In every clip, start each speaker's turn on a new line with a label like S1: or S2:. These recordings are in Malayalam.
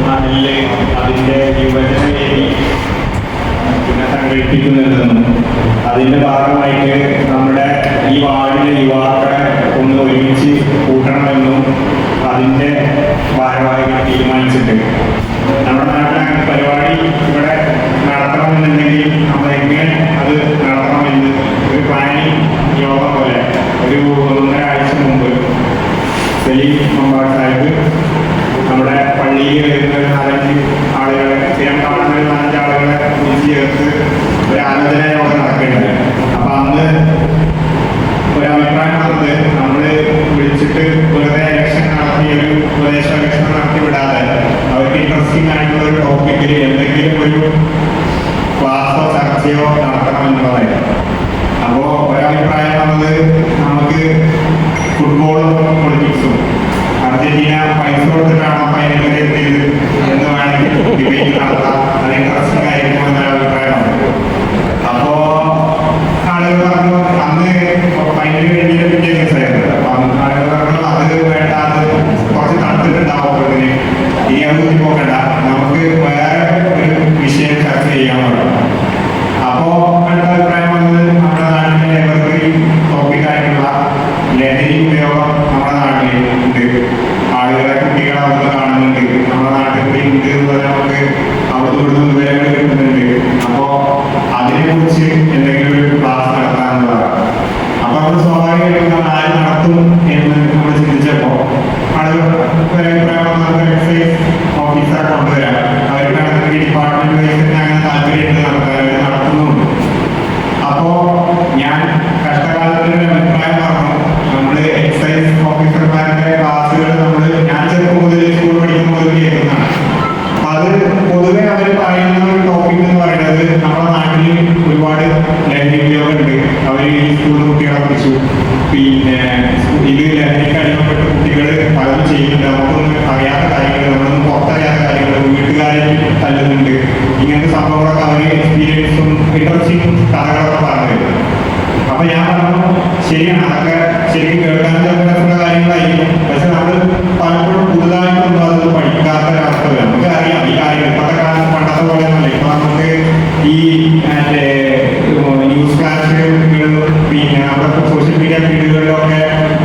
S1: നാട്ടില് അതിൻ്റെ യുവജന വേദി പിന്നെ സംഘടിപ്പിക്കുന്നുണ്ടെന്നും അതിൻ്റെ ഭാഗമായിട്ട് നമ്മുടെ ഈ വാർഡിലെ യുവാക്കളെ ഒന്ന് ഒരുമിച്ച് കൂട്ടണമെന്നും അതിൻ്റെ ഭാരവാഹികൾ തീരുമാനിച്ചിട്ടുണ്ട്. നമ്മുടെ നാട്ടിൽ അങ്ങനെ പരിപാടി ഇവിടെ നടത്തണമെന്നുണ്ടെങ്കിൽ നമ്മൾ എങ്ങനെ അത് നടത്തണമെന്ന് ഒരു പ്ലാനിങ് യോഗം പോലെ ഒരു 1.5 ആഴ്ച മുമ്പ് സലീം മമ്പാട് സാഹിബ് നമ്മുടെ പള്ളിയിൽ വരുന്ന 4-5 ആളുകളെ സ്ഥിരം കാണുന്ന 4-5 ആളുകളെ വിളിച്ച് ചേർത്ത് ഒരു ആലോചന യോഗം നടക്കേണ്ടത്. അപ്പം അന്ന് ഒരഭിപ്രായം വന്നത് നമ്മൾ വിളിച്ചിട്ട് വെറുതെ ഇലക്ഷൻ നടത്തി ഒരു ഉപദേശ ഇലക്ഷൻ നടത്തി വിടാതെ അവർക്ക് ഇൻട്രസ്റ്റിംഗ് ആയിട്ടുള്ള ഒരു ടോപ്പിക്കിൽ എന്തെങ്കിലും ഒരു ക്ലാസ്സോ ചർച്ചയോ നടത്തണമെന്നുള്ളതായിരുന്നു. അപ്പോൾ ഒരഭിപ്രായം വന്നത് നമുക്ക് ഫുട്ബോളും പൊളിറ്റിക്സും അർജന്റീന പൈസ കൊടുത്തിട്ടാണോ ഫൈനലിൽ എത്തിയത് എന്ന് വേണമെങ്കിൽ ഡിബേറ്റ് നടത്താം, അത് ഇൻട്രസ്റ്റിംഗ് ആയിരിക്കും എന്നൊരു അഭിപ്രായമാണ്. അപ്പോ ആളുകൾ പറഞ്ഞു അന്ന് ഫൈനൽ കഴിഞ്ഞ പിറ്റേ ദിവസമായിരുന്നു. അപ്പൊ ആളുകൾ പറഞ്ഞു അത് വേണ്ട, അത് കുറച്ച് തണുത്തിട്ടുണ്ടാവും, ഇതിന് ഇനി അത് കൂടി പോകണ്ട, നമുക്ക് വേറെ ഒരു വിഷയം ചർച്ച ചെയ്യാൻ പറഞ്ഞു. അപ്പോ അടുത്ത അഭിപ്രായം വന്നത് നമ്മുടെ നാട്ടിലെ എവർഗ്രീൻ ടോപ്പിക്കായിട്ടുള്ള ലഹരി ഉപയോഗം നമ്മുടെ നാട്ടിൽ ഉണ്ട്. ആളുകളെ കുട്ടികളെ അവിടെ കാണുന്നുണ്ട്, നമ്മുടെ നാട്ടിൽ കൂടി ഉണ്ട് എന്ന് നമുക്ക് അവിടെ ഇവിടുന്ന് വിവരങ്ങൾ കിട്ടുന്നുണ്ട്. അപ്പോ അതിനെക്കുറിച്ച് എന്തെങ്കിലും ഒരു ക്ലാസ് നടത്താനുള്ളതാണ്. അപ്പൊ നമ്മൾ സ്വാഭാവികമായിട്ടും ആര് നടത്തും എന്ന് നമ്മൾ ചിന്തിച്ചപ്പോ ആളുകൾ എക്സൈസ് ഓഫീസറെ കൊണ്ടുവരാം, അവർക്ക് ഡിപ്പാർട്ട്മെന്റ് വൈസ് അങ്ങനെ താല്പര്യമുണ്ട് നടത്താൻ, നടത്തുന്നുണ്ട്. അപ്പോ ഞാൻ കഷ്ടകാലത്തിന് ഒരു അഭിപ്രായം പറഞ്ഞു, നമ്മള് എക്സൈസ് ഓഫീസർമാരുടെ ക്ലാസ്സുകൾ ഞാൻ ചെറുപ്പം മുതൽ സ്കൂൾ പഠിക്കുമ്പോൾ കേൾക്കുന്നതാണ്. അപ്പൊ അത് പൊതുവെ അവർ പറയുന്ന ഒരു ടോപ്പിക് എന്ന് പറയുന്നത് നമ്മുടെ നാട്ടിൽ ഒരുപാട് ലഹരി ഉപയോഗമുണ്ട്, അവർ ഈ സ്കൂളിൽ കുട്ടികളെ കുറിച്ചു, പിന്നെ ഇത് ലഹരിക്ക് അടിമപ്പെട്ട കുട്ടികൾ പലതും ചെയ്യുന്നുണ്ട്, നമുക്കൊന്നും അറിയാത്ത കാര്യങ്ങൾ, നമ്മളൊന്നും പുറത്തറിയാത്ത കാര്യങ്ങൾ, വീട്ടുകാരെ തല്ലുന്നുണ്ട്, ഇങ്ങനത്തെ സംഭവങ്ങളൊക്കെ അവർ എക്സ്പീരിയൻസും ഇൻട്രസ്റ്റിംഗ് കഥകളൊക്കെ പറഞ്ഞു. അപ്പൊ ഞാൻ പറഞ്ഞു ശരിയാണ്, അതൊക്കെ ശരിക്കും കേൾക്കാൻ ചില കാര്യങ്ങളായിരിക്കും, പക്ഷെ നമ്മൾ പലപ്പോഴും പുതുതായിട്ടൊന്നും അത് പഠിക്കാത്ത ഒരവസ്ഥ വരും. നമുക്ക് അറിയാം ഈ കാര്യങ്ങൾ ഇപ്പോഴത്തെ കാലത്ത് പണ്ടത്തെ പോലെ ഒന്നല്ല. ഇപ്പൊ നമുക്ക് ഈ ന്യൂസ് ഫ്ലാഷുകൾ, പിന്നെ നമ്മുടെ സോഷ്യൽ മീഡിയ ഫീൽഡുകളിലൊക്കെ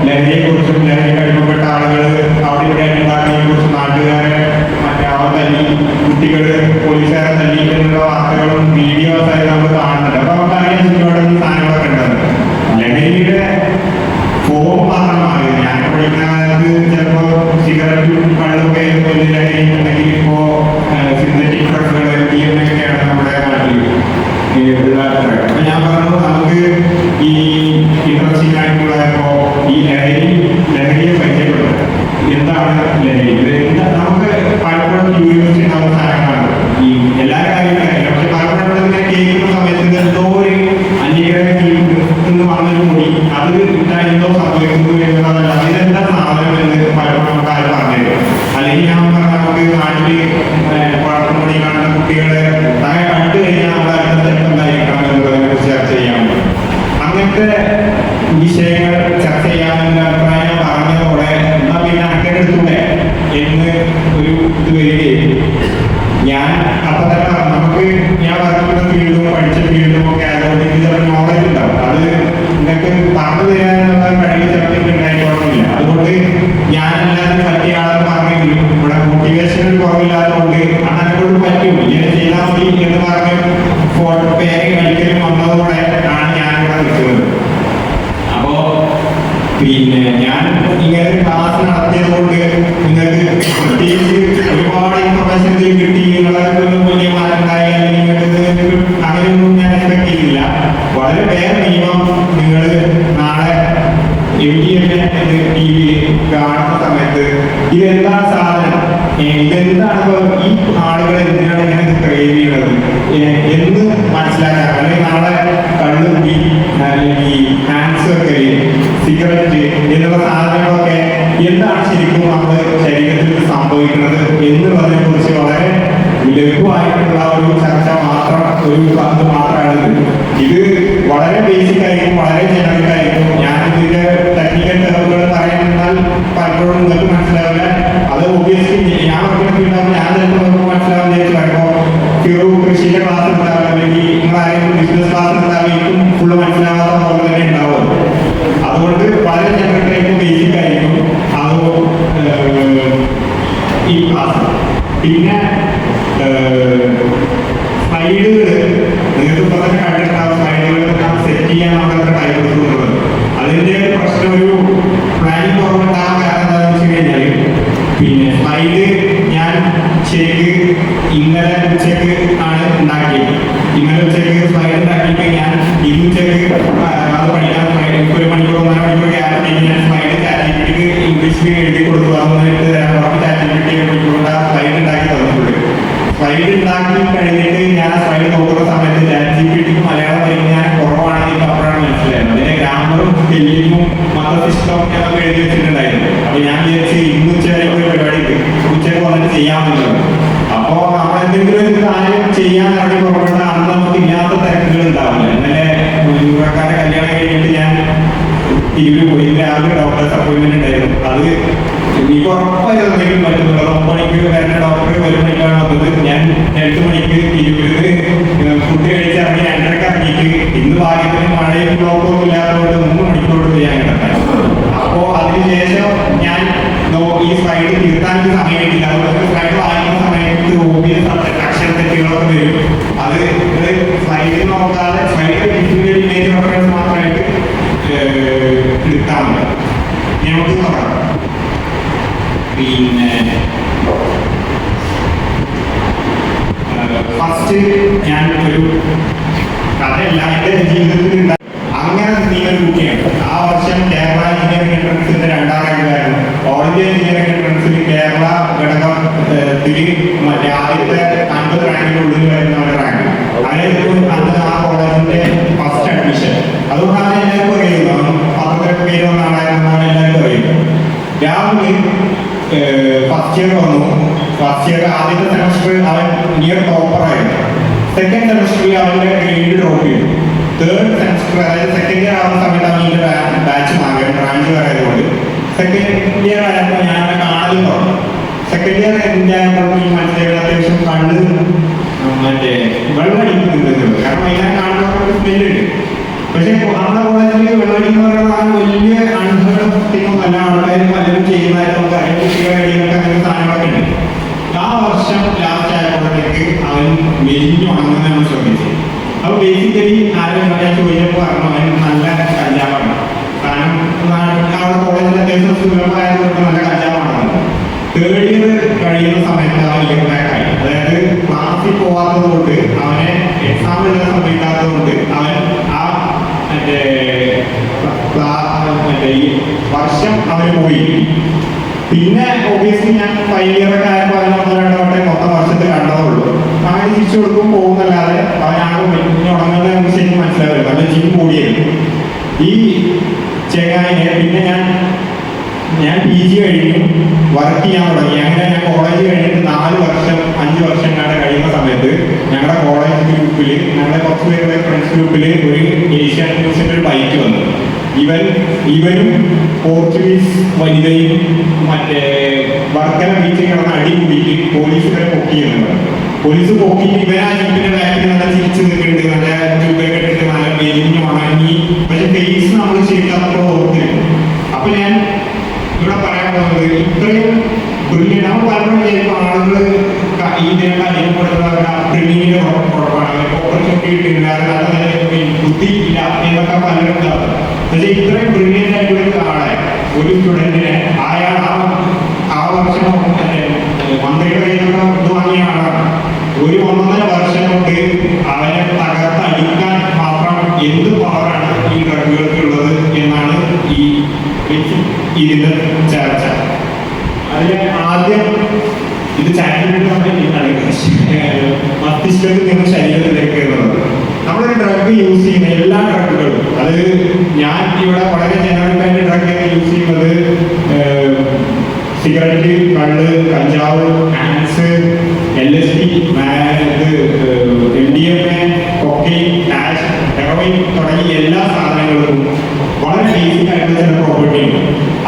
S1: ലഹരിയെ കുറിച്ചും ലഹരിക്ക് അടിമപ്പെട്ട ആളുകൾ അവിടെ ഇവിടെ ഉണ്ടാക്കിയതിനെ കുറിച്ചും നാട്ടുകാരെ മറ്റേ അവർ തല്ലി, കുട്ടികൾ പോലീസുകാരെ തല്ലി എന്നുള്ള വാർത്തകളും വീഡിയോസായി നമ്മൾ കാണുന്നുണ്ട്. അപ്പൊ നമുക്ക് അറിയാൻ ചുറ്റുപാട് ഈ സാധനങ്ങളൊക്കെ ഉണ്ടത്. ലഹരിയുടെ ഫോം മാത്രം മാറി. ഞാൻ പഠിക്കുന്ന കാലത്ത് ചിലപ്പോൾ സിഗരറ്റും കള്ളൊക്കെ ലഹരി ഉണ്ടെങ്കിൽ ഇപ്പോ സിന്തറ്റിക് ഡ്രഗ്സുകൾ ഒക്കെയാണ് നമ്മുടെ നാട്ടിൽ. അപ്പൊ ഞാൻ പറഞ്ഞു നമുക്ക് ഈ ഇൻട്രസ്റ്റിംഗ് ആയിട്ടുള്ള ഈ ലഹരിയെ പരിചയപ്പെടും. എന്താണ് ലഹരി? നമുക്ക് പലപ്പോഴും യൂണിവേഴ്സിറ്റി ഉണ്ടാകുന്ന സാധനങ്ങളാണ് ഈ എല്ലാ കാര്യങ്ങളും. പക്ഷെ പലപ്പോഴും ഇങ്ങനെ കേൾക്കുന്ന സമയത്ത് എന്തോ ഒരു അന്യഗ്രഹത്തിൽ വന്നൊരു മുടി അത് കിട്ടാൻ എന്തോ സംഭവിക്കുന്നു എന്നുള്ളതല്ല, അതിനെന്താ സാധനം എന്ന് പലപ്പോഴും നമുക്ക് ആര് പറഞ്ഞുതരും. അല്ലെങ്കിൽ ഞാൻ പറഞ്ഞ നമുക്ക് നാട്ടില് വളർത്തുമുടി കാണുന്ന കുട്ടികളെ അങ്ങനെ കണ്ടു കഴിഞ്ഞാൽ നമ്മുടെ അടുത്ത എന്തായിരിക്കണം എന്നുള്ളതിനെ കുറിച്ച് ചർച്ച ചെയ്യാൻ പറ്റും. അങ്ങനത്തെ വിഷയങ്ങൾ ചർച്ച ചെയ്യാനുള്ള അഭിപ്രായം പറഞ്ഞതോടെ എന്നാ പിന്നെ അക്കെടുത്തൂടെ എന്ന് ഒരു ഇത് വരികയും ഞാൻ അപ്പൊ തന്നെ നമുക്ക് ഞാൻ പറഞ്ഞ ഫീൽഡും പഠിച്ച ഫീൽഡും ഒക്കെ അതുകൊണ്ട് ചില നോളജ് ഉണ്ടാവും, അത് നിങ്ങൾക്ക് പറഞ്ഞു തരാനുള്ള കഴിവ് ചിലപ്പോൾ ഉണ്ടായിക്കോളമില്ല. അതുകൊണ്ട് ഞാൻ എല്ലാത്തിനും പറ്റിയ ആളെന്ന് പറഞ്ഞെങ്കിലും ഇവിടെ മോട്ടിവേഷനിൽ കുറവില്ലാത്തതുകൊണ്ട് അന്നെക്കൊണ്ട് പറ്റും ഇങ്ങനെ ചെയ്താൽ മതി എന്ന് പറഞ്ഞ് പേര് കളിക്കലും വന്നതോടെ ആണ് ഞാനിവിടെ നിൽക്കുന്നത്. അപ്പോ പിന്നെ ഞാൻ ഇങ്ങനെ ക്ലാസ് നടത്തിയത് കൊണ്ട് നിങ്ങൾക്ക് പ്രത്യേകിച്ച് ഒരുപാട് ഇൻഫർമേഷൻ കിട്ടി, നിങ്ങളൊന്നും വലിയ മാറ്റം ഉണ്ടായി അല്ലെങ്കിൽ നിങ്ങൾക്ക് അങ്ങനെയൊന്നും ഞാൻ എക്സ്പെക്ട് ചെയ്തില്ല. വളരെ വേറെ നിയമം നിങ്ങൾ നാളെ ടി വി കാണുന്ന സമയത്ത് ഇതെന്താണ് സാധനം, ഇതെന്താണ് ഈ ആളുകൾ എന്തിനാണ് ഇങ്ങനെ ക്രേവ് ചെയ്യുന്നത് എന്ന് മനസ്സിലാക്കാൻ, അല്ലെങ്കിൽ നാളെ കള്ളുകുടി അല്ലെങ്കിൽ ഹാൻഡ്സ് വെക്കല്, സിഗരറ്റ് എന്നുള്ള സാധനങ്ങളൊക്കെ എന്താണ് ശരിക്കും നമ്മുടെ ശരീരത്തിൽ സംഭവിക്കുന്നത് എന്നുള്ളതിനെ കുറിച്ച് വളരെ ലഘുവായിട്ടുള്ള ഒരു ചർച്ച മാത്രം, ഒരു അത് മാത്രമാണ് ഇത്. വളരെ ബേസിക് ആയിരിക്കും, വളരെ ജനറിക് ആയിരിക്കും. ഞാൻ ഇതിന്റെ ടെക്നിക്കൽ ടെർമുകൾ പറയാൻ പലപ്പോഴും നിങ്ങൾക്ക് മനസ്സിലാവില്ല. അത് ഒബ്വിയസ്ലി ഞാൻ ഞാൻ പിന്നെ സ്ലൈഡുകൾ നിങ്ങൾക്ക് ഇപ്പൊ തന്നെ കണ്ടിട്ടുണ്ടാവും. സ്ലൈഡുകൾ സെറ്റ് ചെയ്യാൻ നമ്മളൊക്കെ ടൈം എടുക്കുന്നത്. അതിന്റെ പ്രശ്നം ഒരു പ്ലാനിങ് കുറവുണ്ടാകാൻ കാരണം എന്താണെന്ന് വെച്ച് കഴിഞ്ഞാൽ പിന്നെ സ്ലൈഡ് ഞാൻ ശരിക്ക് ഇന്നലെ ഉച്ചക്ക് ആണ് ഉണ്ടാക്കിയത്. ഇന്നലെ ഉച്ചക്ക് സ്ലൈഡ് ഉണ്ടാക്കിയിട്ട് ഞാൻ ഇന്ന് ഉച്ചക്ക് അത് പഠിക്കാൻ ഒരു മണിക്കൂർ 1.5 മണിക്കൂർ ഗ്യാരണ്ടി ഞാൻ സ്ലൈഡ് ചാറ്റിപ്പിക്ക് ഇംഗ്ലീഷിൽ എഴുതി കൊടുക്കുക എന്നിട്ട് ചാറ്റിപ്പിക്ക് മണിക്കൂറുകൊണ്ട് ആ സ്ലൈഡ് ഉണ്ടാക്കി തന്നിട്ടുണ്ട്. സ്ലൈഡ് ഉണ്ടാക്കി കഴിഞ്ഞിട്ട് ഞാൻ സ്ലൈഡ് നോക്കുന്ന സമയത്ത് ചാറ്റിപ്പിക്ക് മലയാളം ഞാൻ കുറവാണെങ്കിൽ അപ്പോഴാണ് മനസ്സിലായത്. അതിന്റെ ഗ്രാമറും സ്പെല്ലിങ്ങും മതസിസ്റ്റം എന്നൊക്കെ എഴുതി വെച്ചിട്ടുണ്ടായിരുന്നു. അപ്പൊ ഞാൻ വിചാരിച്ച് ഇന്ന് ഉച്ചവരെ ഒരു പരിപാടി ഉച്ചയ്ക്ക് വന്നിട്ട് ചെയ്യാമെന്നുള്ളത്. അപ്പോ നമ്മൾ എന്തെങ്കിലും ഒരു കാര്യം ചെയ്യാൻ ഇറങ്ങി പുറപ്പെട്ട അന്ന് നമുക്ക് ഇല്ലാത്ത തിരക്കുകൾ ഉണ്ടാവില്ല. ഇന്നലെ യുവക്കാരെ കല്യാണം കഴിഞ്ഞിട്ട് ഞാൻ തിരുവിൽ പോയി. രാവിലെ ഡോക്ടേഴ്സ് അപ്പോയിന്റ്മെന്റ് ഉണ്ടായിരുന്നു. അത് എനിക്ക് ഉറപ്പായിട്ട് എന്തെങ്കിലും പറ്റുന്നുണ്ട്. 9 മണിക്ക് വരുന്ന ഡോക്ടർ 1 മണിക്കാണ് വന്നത്. ഞാൻ 2 മണിക്ക് തിരുവില് ഫുഡ് കഴിച്ച് ഇറങ്ങി 2:30 ഇറങ്ങിയിട്ട് ഇന്ന് ഭാഗ്യത്തിന് മഴയും ബ്ലോക്കൊന്നും ഇല്ലാത്തതുകൊണ്ട് 3 മണിക്കൂർ ചെയ്യാൻ കിടക്കാം. അപ്പോ അതിനുശേഷം ഞാൻ ഈ സ്ലൈഡ് തിരുത്താൻ സമയമില്ല. അതുകൊണ്ട് സ്ലൈഡ് വായിക്കുന്ന സമയത്ത് ഓബിയസ് അക്ഷരത്തെറ്റുകളൊക്കെ വരും. അത് സ്ലൈഡിൽ നോക്കാതെ സ്ലൈഡ് ഇമേജ് റെഫറൻസ് മാത്രമായിട്ട് എടുത്താൽ മതി. നമുക്ക് നോക്കാം. പിന്നെ ഫസ്റ്റ് ഞാൻ ഒരു കഥയല്ല എൻ്റെ ജീവിതത്തിൽ അങ്ങനെ നീങ്ങൽ കുട്ടിയാണ്. ആ വർഷം കേരള എഞ്ചിനീയറിംഗ് എൻട്രൻസിന്റെ 2ാം റാങ്കായിരുന്നു. ഓൾ ഇന്ത്യ എഞ്ചിനീയറിംഗ് എൻട്രൻസിൽ കേരള ഘടകത്തിൽ മറ്റേ ആദ്യത്തെ 50 റാങ്കിനുള്ളിൽ വരുന്ന ഒരു റാങ്ക്. അന്ന് ആ കോളേജിന്റെ ഫസ്റ്റ് അഡ്മിഷൻ. അതുകൊണ്ടാണ് എല്ലാവർക്കും അറിയുന്നത്. 18 പേര് വന്നാണെന്നാണ് എല്ലാവർക്കും അറിയുന്നത്. രാവിലെ ഫസ്റ്റ് ഇയർ വന്നു. ഫസ്റ്റ് ഇയർ ആദ്യത്തെ സെമസ്റ്ററിൽ അവൻ നിയർ ടോപ്പറായിരുന്നു. സെക്കൻഡ് സെമസ്റ്ററിൽ അവന്റെ ഗ്രേഡ് ഡ്രോപ്പ് ചെയ്തു. തേർഡ് സെമസ്റ്റർ അതായത് സെക്കൻഡ് ഇയർ ആവുന്ന സമയത്ത് അവൻ്റെ ബാച്ച് മാറി ബ്രാഞ്ച് ആയതുകൊണ്ട് സെക്കൻഡ് ഇയർ ആയപ്പോൾ ഞാൻ കാണലും തുടങ്ങി. സെക്കൻഡ് ഇയർ എന്തായപ്പോൾ ഈ മനസ്സിലായത് അത്യാവശ്യം കണ്ട് മറ്റേ വെള്ളമടിക്കുന്നുണ്ട്. കാരണം അതിനെ കാണുന്ന ഒരു സ്മെല്ലുണ്ട്. പക്ഷെ നമ്മുടെ കോളേജിൽ വെള്ളമടിക്കുന്ന പറയുന്നത് വലിയ അൺഹേർഡ് നല്ല ആൾക്കാരും പലരും ചെയ്യുന്നതായിട്ട് നമുക്ക് കുട്ടികളൊക്കെ അങ്ങനെ സാധനങ്ങളൊക്കെ ഉണ്ട്. ആ വർഷം ലാസ്റ്റ് ആയപ്പോഴത്തേക്ക് അവൻ മെലിഞ്ഞു ഉണങ്ങുന്നതാണ് ശ്രമിച്ചത്. അപ്പൊ ബേസിക്കലി ആരും ചോദിച്ചപ്പോൾ പറഞ്ഞു അവൻ നല്ല കഞ്ചാവാണ്. കാരണം അവിടെ കോളേജിൽ അത്യാവശ്യം സുലഭമായതുകൊണ്ട് നല്ല കഞ്ചാവാണ്. തേർഡ് ഇയർ കഴിയുന്ന സമയത്ത് അവൻ ഇയർബാക്കായി. അതായത് ക്ലാസ്സിൽ പോവാത്തത് കൊണ്ട് അവനെ എക്സാം എഴുതാൻ സമയത്താത്തത് കൊണ്ട് അവൻ ആ മറ്റേ ഈ വർഷം അവന് പോയി. പിന്നെ ഒബിയസ്ലി ഞാൻ 5 ഇയറൊക്കെ ആയപ്പോൾ അവന് 1-2 വട്ടം മൊത്തം വർഷത്തിൽ കണ്ടതുള്ളൂ. അവന് തിരിച്ചു കൊടുക്കും പോകുന്നല്ലാതെ അവനാകെ മെലിഞ്ഞ് ഉണങ്ങുന്നത് നമുക്ക് ശരിക്കും മനസ്സിലാവില്ല. നല്ല ജിം കൂടിയായിരുന്നു ഈ ചെങ്ങായിനെ. പിന്നെ ഞാൻ PG കഴിഞ്ഞു വർക്ക് ചെയ്യാൻ തുടങ്ങി. അങ്ങനെ ഞാൻ കോളേജ് കഴിഞ്ഞിട്ട് 4 വർഷം 5 വർഷം കഴിയുന്ന സമയത്ത് ഞങ്ങളുടെ കോളേജ് ഗ്രൂപ്പിൽ ഞങ്ങളുടെ കുറച്ച് പേരുടെ ഫ്രണ്ട്സ് ഗ്രൂപ്പിൽ ഒരു ഏഷ്യൻ ന്യൂസിന്റെ ഒരു ബൈക്ക് വന്നു. ഇവനും പോർച്ചുഗീസ് വനിതയും മറ്റേ വർക്കല ബീച്ചിൽ കിടന്ന് അടി കൂടിയിട്ട് പോലീസുകാരെ പൊക്കിയിരുന്നു. പോലീസ് പൊക്കിയിട്ട് ഇവരാ ജീപ്പിന്റെ ബാക്കിൽ നല്ല തിരിച്ചു നിൽക്കുന്നുണ്ട്. നല്ല ചുവയൊക്കെ ഇട്ടിട്ട് നല്ല മെലിഞ്ഞു ഉണങ്ങി. പക്ഷെ ഫേസ് നമ്മൾ ശരിക്കും ഓർത്തിരുന്നു. അപ്പൊ ഞാൻ ഇവിടെ പറയാൻ പോകുന്നത് ഇത്രയും ബ്രില്യൻ്റ് നമ്മൾ പലപ്പോഴും ചെയ്യുമ്പോൾ ആളുകൾ ഇതിനൊക്കെ അനുഭവപ്പെടുന്നവരുടെ പ്രിമിയുടെ കുഴപ്പമാണ്, ഓപ്പർച്യൂണിറ്റി കിട്ടില്ല, ബുദ്ധി ഇല്ല എന്നൊക്കെ പലരും ഉണ്ടാവും. പക്ഷേ ഇത്രയും ബ്രില്യൻ്റ് ആയിട്ടുള്ള ആളെ ഒരു സ്റ്റുഡൻറ്റിനെ അയാൾ ആ വർഷം മന്ത്രിയുടെ കയ്യിൽ നിന്ന് ഇത് വാങ്ങിയ ആളാണ്. ഒരു 1.5 വർഷം കൊണ്ട് അവനെ തകർത്തടിക്കാൻ മാത്രം എന്ത് പവറാണ് ഈ ഡ്രഗുകൾക്കുള്ളത് എന്നാണ് ഇതിന്റെ ചർച്ച. അതിന് ആദ്യം ഇത് ചാറ്റിൽ മസ്തിഷ്കത്തിൽ നിന്ന് ശരീരത്തിലേക്ക് എന്നുള്ളത്. നമ്മളൊരു ഡ്രഗ് യൂസ് ചെയ്യുന്ന എല്ലാ ഡ്രഗുകളും, അത് ഞാൻ ഇവിടെ വളരെ ജനറലായിട്ട് ഡ്രഗ് യൂസ് ചെയ്യുന്നത് സിഗരറ്റ്, കള്ള്, കഞ്ചാവ്, Ans, LSD, MDMA, cocaine, hash, heroin തുടങ്ങി എല്ലാ സാധനങ്ങൾക്കും വളരെ ബേസിക് ആയിട്ടുള്ള ചില പ്രോപ്പർട്ടി ഉണ്ട്.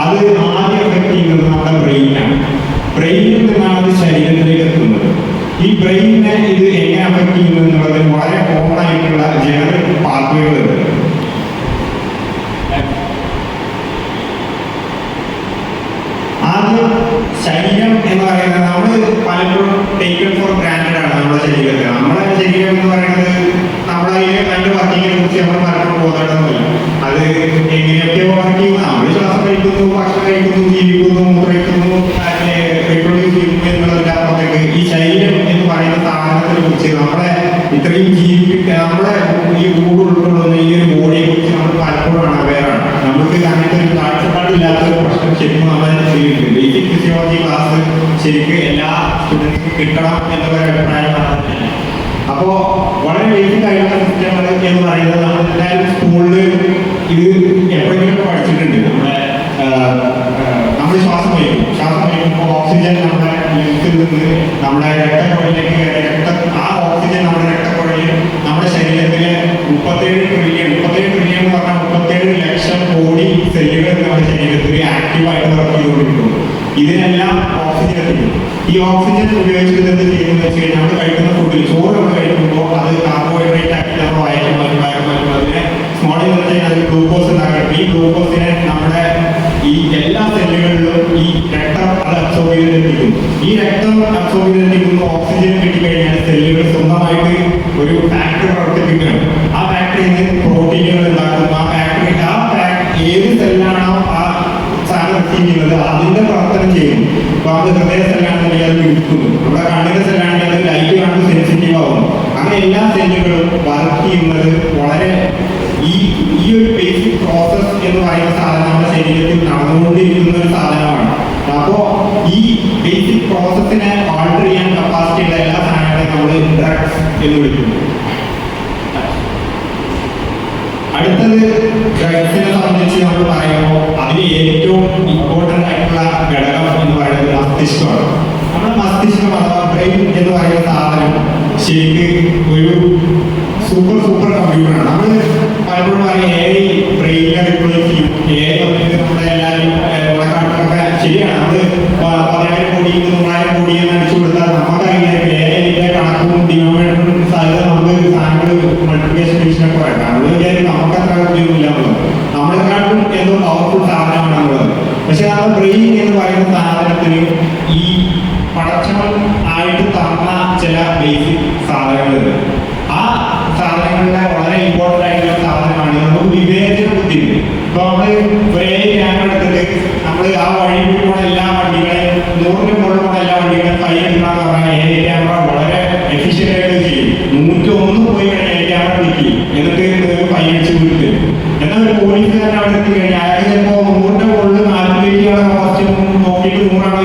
S1: അത് ആദ്യം എഫക്ട് ചെയ്യുന്നത് നമ്മുടെ ബ്രെയിനാണ്. ബ്രെയിനിൽ നിന്നാണ് അത് ശരീരത്തിലേക്ക് എത്തുന്നത്. ഈ ബ്രെയിനിനെ ഇത് എങ്ങനെ അഫക്ട് ചെയ്യുന്നു എന്നുള്ളത് വളരെ കോമൺ ആയിട്ടുള്ള ജനറൽ പാത്വേകളുണ്ട്. ആദ്യം ശരീരം എന്ന് പറയുന്നത് നമ്മൾ ശരിക്കും എല്ലാ സ്റ്റുഡൻസിനും കിട്ടണം എന്നുള്ള അഭിപ്രായമാണ്. അപ്പോൾ വളരെ ബേസിക് ആയിട്ടുള്ള സിസ്റ്റങ്ങൾ എന്ന് പറയുന്നത് നമ്മൾ എല്ലാവരും സ്കൂളിൽ ഇത് എപ്പോഴെങ്കിലും പഠിച്ചിട്ടുണ്ട്. നമ്മൾ ശ്വാസം വലിക്കുമ്പോൾ ഓക്സിജൻ നമ്മുടെ ലെങ്സിൽ നിന്ന് നമ്മുടെ രക്തക്കുഴലിലേക്ക് ആ ഓക്സിജൻ നമ്മുടെ രക്തക്കുഴലിൽ നമ്മുടെ ശരീരത്തിലെ 37 ട്രില്യൺ എന്ന് പറഞ്ഞാൽ 37 ലക്ഷം കോടി സെല്ലുകൾ നമ്മുടെ ശരീരത്തിൽ ആക്റ്റീവായിട്ട് വർക്ക് ചെയ്തുകൊണ്ടിരിക്കുന്നു. ഇതിനെല്ലാം ഓക്സിജൻ എത്തിക്കും. ഈ ഓക്സിജൻ ഉപയോഗിച്ചിട്ട് എന്ത് ചെയ്യുന്നത് വെച്ച് കഴിഞ്ഞാൽ നമ്മൾ കഴിക്കുന്ന ഫുഡിൽ ചോറ് നമ്മൾ കഴിക്കുമ്പോൾ അത് കാർബോഹൈഡ്രേറ്റ് ആക്കി നമ്മൾ വയറ്റും അതിനെ സ്മോളിൽ നിന്ന് കഴിഞ്ഞാൽ അത് ഗ്ലൂക്കോസ് ഉണ്ടാക്കണം. ഈ ഗ്ലൂക്കോസിനെ നമ്മുടെ ഈ എല്ലാ സെല്ലുകളിലും ഈ രക്തം അത് അബ്സോർബ് ചെയ്തെത്തിക്കും. ഈ രക്തം അബ്സോർബ് ചെയ്തെത്തിക്കുന്ന ഓക്സിജൻ കിട്ടിക്കഴിഞ്ഞാൽ സെല്ലുകൾ സ്വന്തമായിട്ട് ഒരു ഫാക്ടറി പ്രവർത്തിപ്പിക്കണം. ആ ഫാക്ടറിയിൽ നിന്ന് പ്രോട്ടീനുകൾ ഉണ്ടാക്കും. ഏത് സെല്ലാണോ ആ സാധനം ചെയ്യുന്നത് അതിന്റെ പ്രവർത്തനം ചെയ്യും. അപ്പൊ അത് ഹൃദയ സെല്ലാണെങ്കിൽ അത് പിടിക്കുന്നു, നമ്മുടെ കണ്ണിന്റെ സെല്ലാണെങ്കിൽ അത് ലൈറ്റ് കാണുമ്പോൾ സെൻസിറ്റീവ് ആവും. അങ്ങനെ എല്ലാ സെല്ലുകളും വർക്ക് ചെയ്യുന്നത് വളരെ ഈ ഒരു ബേസിക് പ്രോസസ് എന്ന് പറയുന്ന സാധനം നമ്മുടെ ശരീരത്തിൽ നടന്നുകൊണ്ടിരിക്കുന്ന ഒരു സാധനമാണ്. അപ്പോൾ ഈ ബേസിക് പ്രോസസ്സിനെ ആൾട്ടർ ചെയ്യാൻ കപ്പാസിറ്റി ഉള്ള എല്ലാ സാധനങ്ങളെയും നമ്മൾ ഡ്രഗ്സ് എന്ന് വിളിക്കുന്നു. അടുത്തത് ഡ്രഗ്സിനെ സംബന്ധിച്ച് നമ്മൾ പറയുമ്പോൾ അതിന് ഏറ്റവും ഇമ്പോർട്ടൻ്റ് ആയിട്ടുള്ള ഘടകം എന്ന് പറയുന്നത് മസ്തിഷ്കമാണ്. നമ്മുടെ മസ്തിഷ്കം അഥവാ ബ്രെയിൻ എന്ന് പറയുന്ന സാധനം ശരിക്കും ഒരു സൂപ്പർ കമ്പ്യൂട്ടറാണ്. നമ്മൾ പലപ്പോഴും പറയും ബ്രെയിനെ റിപ്ലേസ് ചെയ്യും. നമ്മുടെ എല്ലാവരും കാട്ടിലൊക്കെ ശരിയാണ്. നമ്മൾ 10,000 കോടി 100,000 കോടി എന്ന് അടിച്ചു കൊടുത്താൽ നമുക്കറിയാം ഏതിന്റെ കണക്കും ഡിനോമിനേറ്ററും സാധ്യത നമുക്ക് സാധനങ്ങൾ മൾട്ടിപ്ലിക്കേഷൻ ഡിവിഷനൊക്കെ വരക്കാം. നമ്മൾ വിചാരിക്കും നമുക്ക് അത്ര ഉപയോഗമില്ല എന്നുള്ളത്. നമ്മളെക്കാട്ടും എന്തോ പവർഫുൾ സാധനമാണെന്നുള്ളത്. പക്ഷെ ആ ബ്രെയിൻ എന്ന് പറയുന്ന സാധനത്തിന് ഈ പടച്ചവൻ ആയിട്ട് തന്ന ചില ബേസിക് സാധനങ്ങളുണ്ട്. ആ സാധനങ്ങളിലെ വളരെ ഇമ്പോർട്ടൻ്റ് ആയിട്ടുള്ള സാധനമാണ് നമുക്ക് വിവേചന ബുദ്ധി. ഇപ്പൊ നമ്മള് ഒരേ ക്യാമറ എടുത്തിട്ട് നമ്മൾ ആ വഴി പോണ എല്ലാ വണ്ടികളെയും 100ന് മുകളിൽ പോണ എല്ലാ വണ്ടികളെയും ഫൈൻ എടുക്കാന്ന് പറഞ്ഞാൽ ഏ ക്യാമറ വളരെ എഫിഷ്യൻ്റ് ആയിട്ട് ചെയ്യും. 101 പോയി കഴിഞ്ഞാൽ ഏ ക്യാമറ പിടിക്കും, എന്നിട്ട് ഫൈൻ അടിച്ച് വിട്ട്. എന്നാൽ ഒരു പോലീസുകാരൻ അവിടെ എത്തി കഴിഞ്ഞാൽ അയാൾ ചിലപ്പോൾ 100ന്റെ മുകളിൽ 4 ഫസ്റ്റ് നോക്കിയിട്ട് 100ആണോ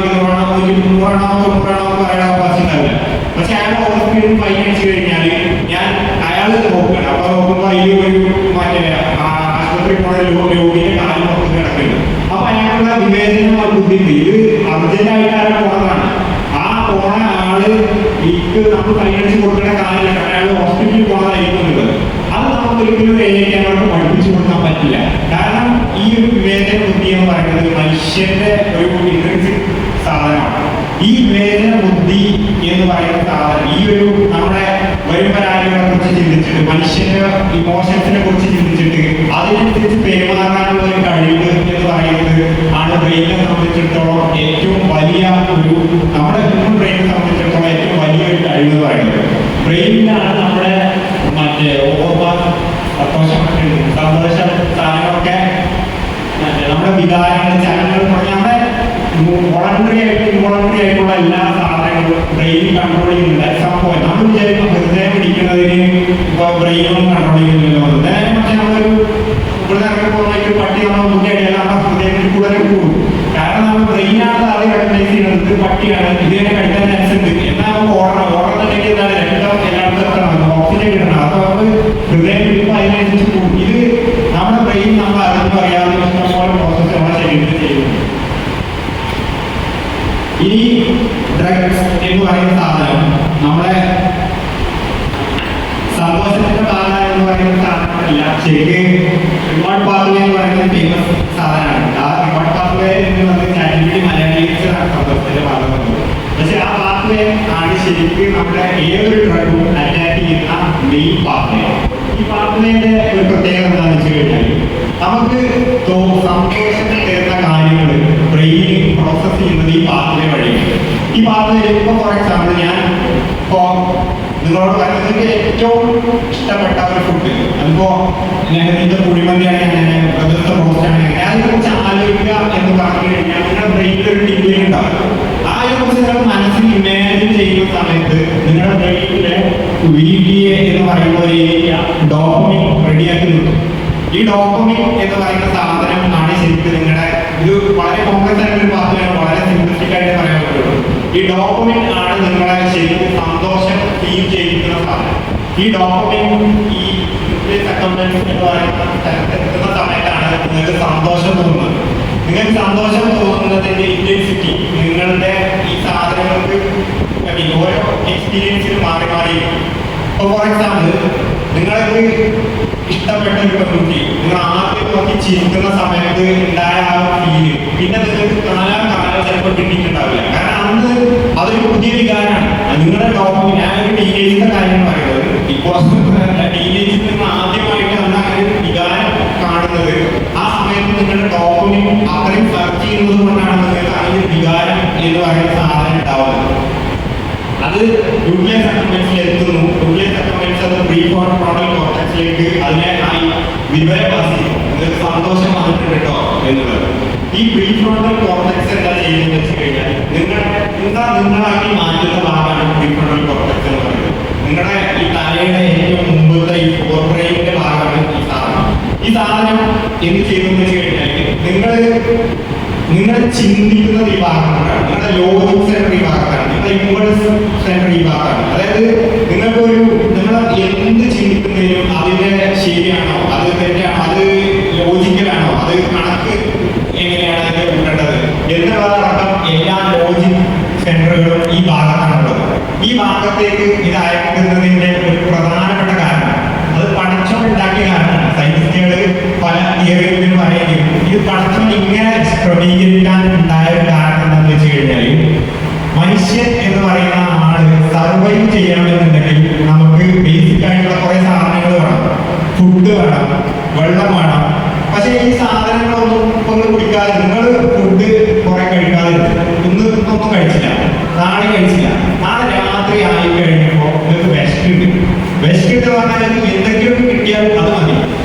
S1: 100ആണോ പറയാൻ അവകാശം ഉണ്ടാവില്ല. പക്ഷെ അയാൾ ഓവർസ്പീഡിൽ ഫൈൻ അടിച്ചു കഴിഞ്ഞാൽ അയാൾ നോക്കണം. അപ്പൊ നോക്കുമ്പോൾ ഈ ഒരു മറ്റേ ആശുപത്രി പോണ രോഗിയുടെ കാലം പുറത്ത് കിടക്കുന്നത്. അപ്പൊ അയാളുള്ള വിവേചന ബുദ്ധി ഇത് അർജന്റായിട്ടാണ് പോണതാണ്. ആ പോണ ആള് നമ്മൾ ഫൈൻ അടിച്ച് കൊടുക്കേണ്ട കാര്യമില്ല, അയാൾ ഹോസ്പിറ്റലിൽ പോണതായിരിക്കുന്നത്. അത് നമുക്ക് ഒരിക്കലും ക്യാമറ പഠിപ്പിച്ചു കൊടുക്കാൻ പറ്റില്ല. കാരണം ഈ ഒരു വിവേചന ബുദ്ധി എന്ന് പറയുന്നത് മനുഷ്യന്റെ ഒരു ഇൻട്രിൻസിക് സാധനമാണ്. ഈ വിവേചന ബുദ്ധി എന്ന് പറയുന്ന സാധനം ഈ ഒരു നമ്മുടെ വരുമാനങ്ങളെ കുറിച്ച് ചിന്തിച്ചിട്ട് മനുഷ്യന്റെ ഇമോഷൻസിനെ കുറിച്ച് ചിന്തിച്ചിട്ട് അതിനനുസരിച്ച് പെരുമാറാനുള്ള ഒരു കഴിവ് എന്ന് പറയുന്നത് ആണ് ബ്രെയിനെ സംബന്ധിച്ചിടത്തോളം ഏറ്റവും വലിയ ഒരു നമ്മുടെ ഹ്യൂമൻ ബ്രെയിനെ സംബന്ധിച്ചിടത്തോളം ഏറ്റവും വലിയൊരു കഴിവ് എന്ന് പറയുന്നത്. ബ്രെയിനിലാണ് നമ്മുടെ മറ്റേ ഓർമ്മ, സന്തോഷം സാധനങ്ങളൊക്കെ നമ്മുടെ വികാരങ്ങൾ ചലനങ്ങൾ നമ്മുടെ വോളണ്ടറി ആയിട്ടുള്ള എല്ലാ സാധനങ്ങളും ബ്രെയിനിൽ കൺട്രോൾ ചെയ്യുന്നുണ്ട്. എക്സാമ്പിൾ നമ്മൾ വിചാരിക്കും ഹൃദയം പിടിക്കുന്നതിന് ഇപ്പൊ ബ്രെയിനൊന്നും കൺട്രോൾ ചെയ്യുന്നില്ലല്ലോ. പക്ഷെ നമ്മളൊരു ഇവിടെ ഇറങ്ങി പട്ടി നമ്മൾ മുന്നേറിയാൽ നമ്മുടെ ഹൃദയത്തിൽ കൂടുതൽ കൂടും. കാരണം നമ്മൾ ബ്രെയിനാണ് അത് റെക്കഗ്നൈസ് ചെയ്യുന്നത് പട്ടിയാണ് ഇതിനെ കഴിക്കാൻ ചാൻസ് ഉണ്ട്. എന്നാൽ നമുക്ക് ഓടണമെന്നുണ്ടെങ്കിൽ എന്താണ് രക്തം എല്ലായിടത്തും എത്തണം, ഓക്സിജൻ കിട്ടണം. അപ്പൊ നമ്മൾ ഹൃദയം പിടിക്കുമ്പോൾ അതിനനുസരിച്ച് കൂടും. ഇത് നമ്മുടെ ബ്രെയിൻ നമ്മൾ അറിഞ്ഞു അറിയാതെ ഇഷ്ടംപോലെ പ്രോസസ് നമ്മുടെ ശരീരത്തിൽ ചെയ്യുന്നു. ഈ ഡ്രഗ്സ് എന്ന് പറയുന്ന സാധനം നമ്മുടെ സന്തോഷത്തിന്റെ പാത എന്ന് പറയുന്ന സാധനമല്ല. ശരിക്കും റിവാർഡ് പാത്വേ എന്ന് പറയുന്ന ഫേമസ് സാധനമാണ്. ആ റിവാർഡ് പാത്വേ എന്നുള്ളത് ചാറ്റിലൂടെ മലയാളീകരിച്ചതാണ് സന്തോഷത്തിന്റെ പാത. പക്ഷെ ആ പാത്വേ ആണ് ശരിക്കും നമ്മുടെ ഏതൊരു ഡ്രഗും അറ്റാക്ക് ചെയ്യുന്ന മെയിൻ പാത്വേ. ഈ പാത്വേന്റെ ഒരു പ്രത്യേകത എന്താണെന്ന് വെച്ച് കഴിഞ്ഞാൽ നമുക്ക് സന്തോഷത്തിൽ തരുന്ന കാര്യങ്ങൾ ബ്രെയിനിൽ പ്രോസസ് ചെയ്യുന്നത് ഈ പാത്വേ വഴിയാണ്. ഈ പാത്വേ ഇപ്പോൾ ഫോർ എക്സാമ്പിൾ ഞാൻ ഇപ്പോൾ നിങ്ങളോട് പറയുന്നത് ഏറ്റവും ഇഷ്ടപ്പെട്ട ഒരു ഫുഡ് അതിപ്പോ നെഹ്റിന്റെ കുഴിമന്തിയാണ്, പ്രദത്ത റോസ്റ്റാണ്, അതിനെക്കുറിച്ച് ആലോചിക്കുക എന്ന് പറഞ്ഞു കഴിഞ്ഞാൽ നിങ്ങളുടെ ബ്രെയിനിൽ ഒരു ടിപ്പിൽ ഉണ്ടാവും. ആ കുറിച്ച് നിങ്ങൾ മനസ്സിൽ ഇമാജിൻ ചെയ്യുന്ന സമയത്ത് നിങ്ങളുടെ ബ്രെയിനിലെ VTA എന്ന് പറയുന്ന ഒരു ഏരിയ ഡോപ്പമിൻ റെഡിയാക്കി നിൽക്കും. ഈ ഡോപ്പമിൻ എന്ന് പറയുന്ന സാധനം ആണ് ശരിക്കും നിങ്ങളുടെ ഇത് വളരെ കോംപ്ലക്സ് ആയിട്ടുള്ള ഒരു പാത്രമാണ്, വളരെ സിംപ്ലിസ്റ്റിക് ആയിട്ട് പറയാൻ പറ്റുള്ളൂ. ഈ ഈ ഡോപ്പമിൻ ആണ് നിങ്ങളെ ശരിക്കും സന്തോഷം ഫീൽ ചെയ്യിക്കുന്ന സാധനം. ഈ ഡോപ്പമിൻ ഈ അക്കൗണ്ടൻസ് എന്ന് പറയുന്ന എത്തുന്ന സമയത്താണ് നിങ്ങൾക്ക് സന്തോഷം തോന്നുന്നത്. നിങ്ങൾക്ക് സന്തോഷം തോന്നുന്നതിന്റെ ഇന്റൻസിറ്റി നിങ്ങളുടെ ഈ സാധനങ്ങൾക്ക് ഓരോ എക്സ്പീരിയൻസിൽ മാറി മാറി. ഇപ്പോൾ ഫോർ എക്സാമ്പിൾ, നിങ്ങൾക്ക് ഇഷ്ടപ്പെട്ട ഒരു പെൺകുട്ടി നിങ്ങൾ ആദ്യം നോക്കി ചിരിക്കുന്ന സമയത്ത് ഉണ്ടായ ആ ഫീല് പിന്നെ നിങ്ങൾക്ക് കാലം ചിലപ്പോൾ കിട്ടിയിട്ടുണ്ടാവില്ല. കാരണം അന്ന് അതൊരു പുതിയ വികാരമാണ്. നിങ്ങളുടെ ഡോപ്പമിൻ, ഞാനൊരു ടീനേജിന്റെ കാര്യം പറയുന്നത്, ഇപ്പോൾ ടീനേജിൽ നിങ്ങൾ ആദ്യമായിട്ട് അന്ന് അങ്ങനെ ഒരു വികാരം കാണുന്നത് ആ സമയത്ത് നിങ്ങളുടെ ഡോപ്പമിൻ അത്രയും സെർച്ച് ചെയ്യുന്നത് കൊണ്ടാണ് നിങ്ങൾക്ക് ആ ഒരു വികാരം എന്ന് പറയുന്ന സാധനം ഉണ്ടാവുന്നത്. അത് ന്യൂക്ലിയസ് അക്കൗണ്ടൻസിൽ എത്തുന്നു. ന്യൂക്ലിയസ് അക്കൗണ്ടൻസ് അത് പ്രീ ഫ്രോണ്ടൽ കോർട്ടക്സിലേക്ക് അതിനെ വിവരം പാസ് ചെയ്യും. നിങ്ങൾക്ക് സന്തോഷം വന്നിട്ടുണ്ട് കേട്ടോ എന്നുള്ളത്. ഈ പ്രീ ഫ്രോണ്ടൽ കോർട്ടക്സ് എന്താ ചെയ്യുന്നത് വെച്ച് കഴിഞ്ഞാൽ നിങ്ങളാക്കി മാറ്റുന്ന ഭാഗമാണ് പ്രീ ഫ്രോണ്ടൽ കോർട്ടക്സ് എന്ന് പറയുന്നത്. നിങ്ങളുടെ ഈ തലയുടെ ഏറ്റവും മുമ്പത്തെ ഈ ഫോർ ബ്രെയിനിന്റെ ഭാഗമാണ് ഈ സാധനം. ഈ സാധനം എന്ത് ചെയ്യുമെന്ന് വെച്ച് കഴിഞ്ഞാൽ നിങ്ങൾ ചിന്തിക്കുന്നത് ഈ ഭാഗത്താണ്. നിങ്ങളുടെ ലോജിക് സെന്റർ ഈ ഭാഗത്താണ്. നിങ്ങളുടെ ഇമ്പൾസ് സെന്റർ ഈ ഭാഗത്താണ്. അതായത് നിങ്ങൾക്കൊരു നിങ്ങൾ എന്ത് ചിന്തിക്കുന്നതിനും അതിന്റെ ശരിയാണോ, അത് തെറ്റാണോ, അത് ലോജിക്കലാണോ, അത് കണക്ക് എങ്ങനെയാണ് അതിനെ കൂട്ടേണ്ടത് എന്നുള്ളതടക്കം എല്ലാ ലോജിക് സെന്ററുകളും ഈ ഭാഗത്താണുള്ളത്. ഈ ഭാഗത്തേക്ക് ഇത് അയക്കുന്നതിന്റെ ഒരു പ്രധാനപ്പെട്ട കാരണം അത് പഠിച്ചുണ്ടാക്കിയ കാരണമാണ്. സയന്റിസ്റ്റുകൾ പല തിയറികളിലും പറയുകയും ഇത് പഠിച്ചം ഇങ്ങനെ ക്രമീകരിക്കാൻ ഉണ്ടായ ഒരു കാരണം എന്താണെന്ന് വെച്ച് കഴിഞ്ഞാൽ മനുഷ്യൻ എന്ന് പറയുന്ന ആള് സർവൈവ് ചെയ്യണമെന്നുണ്ടെങ്കിൽ നമുക്ക് ബേസിക് ആയിട്ടുള്ള കുറെ സാധനങ്ങൾ വേണം. ഫുഡ് വേണം, വെള്ളം വേണം. പക്ഷെ ഈ സാധനങ്ങളൊന്നും നിങ്ങൾ കുടിക്കാതെ, നിങ്ങൾ ഫുഡ് കുറെ കഴിക്കാതെ ഒന്നും കഴിച്ചില്ല, നാളെ കഴിച്ചില്ല, നാളെ രാത്രി ആയി കഴിഞ്ഞപ്പോൾ നിങ്ങൾക്ക് വിശക്കുണ്ട്. വിശക്കുണ്ട് പറഞ്ഞാൽ എന്തെങ്കിലും കിട്ടിയാൽ അത് മതി.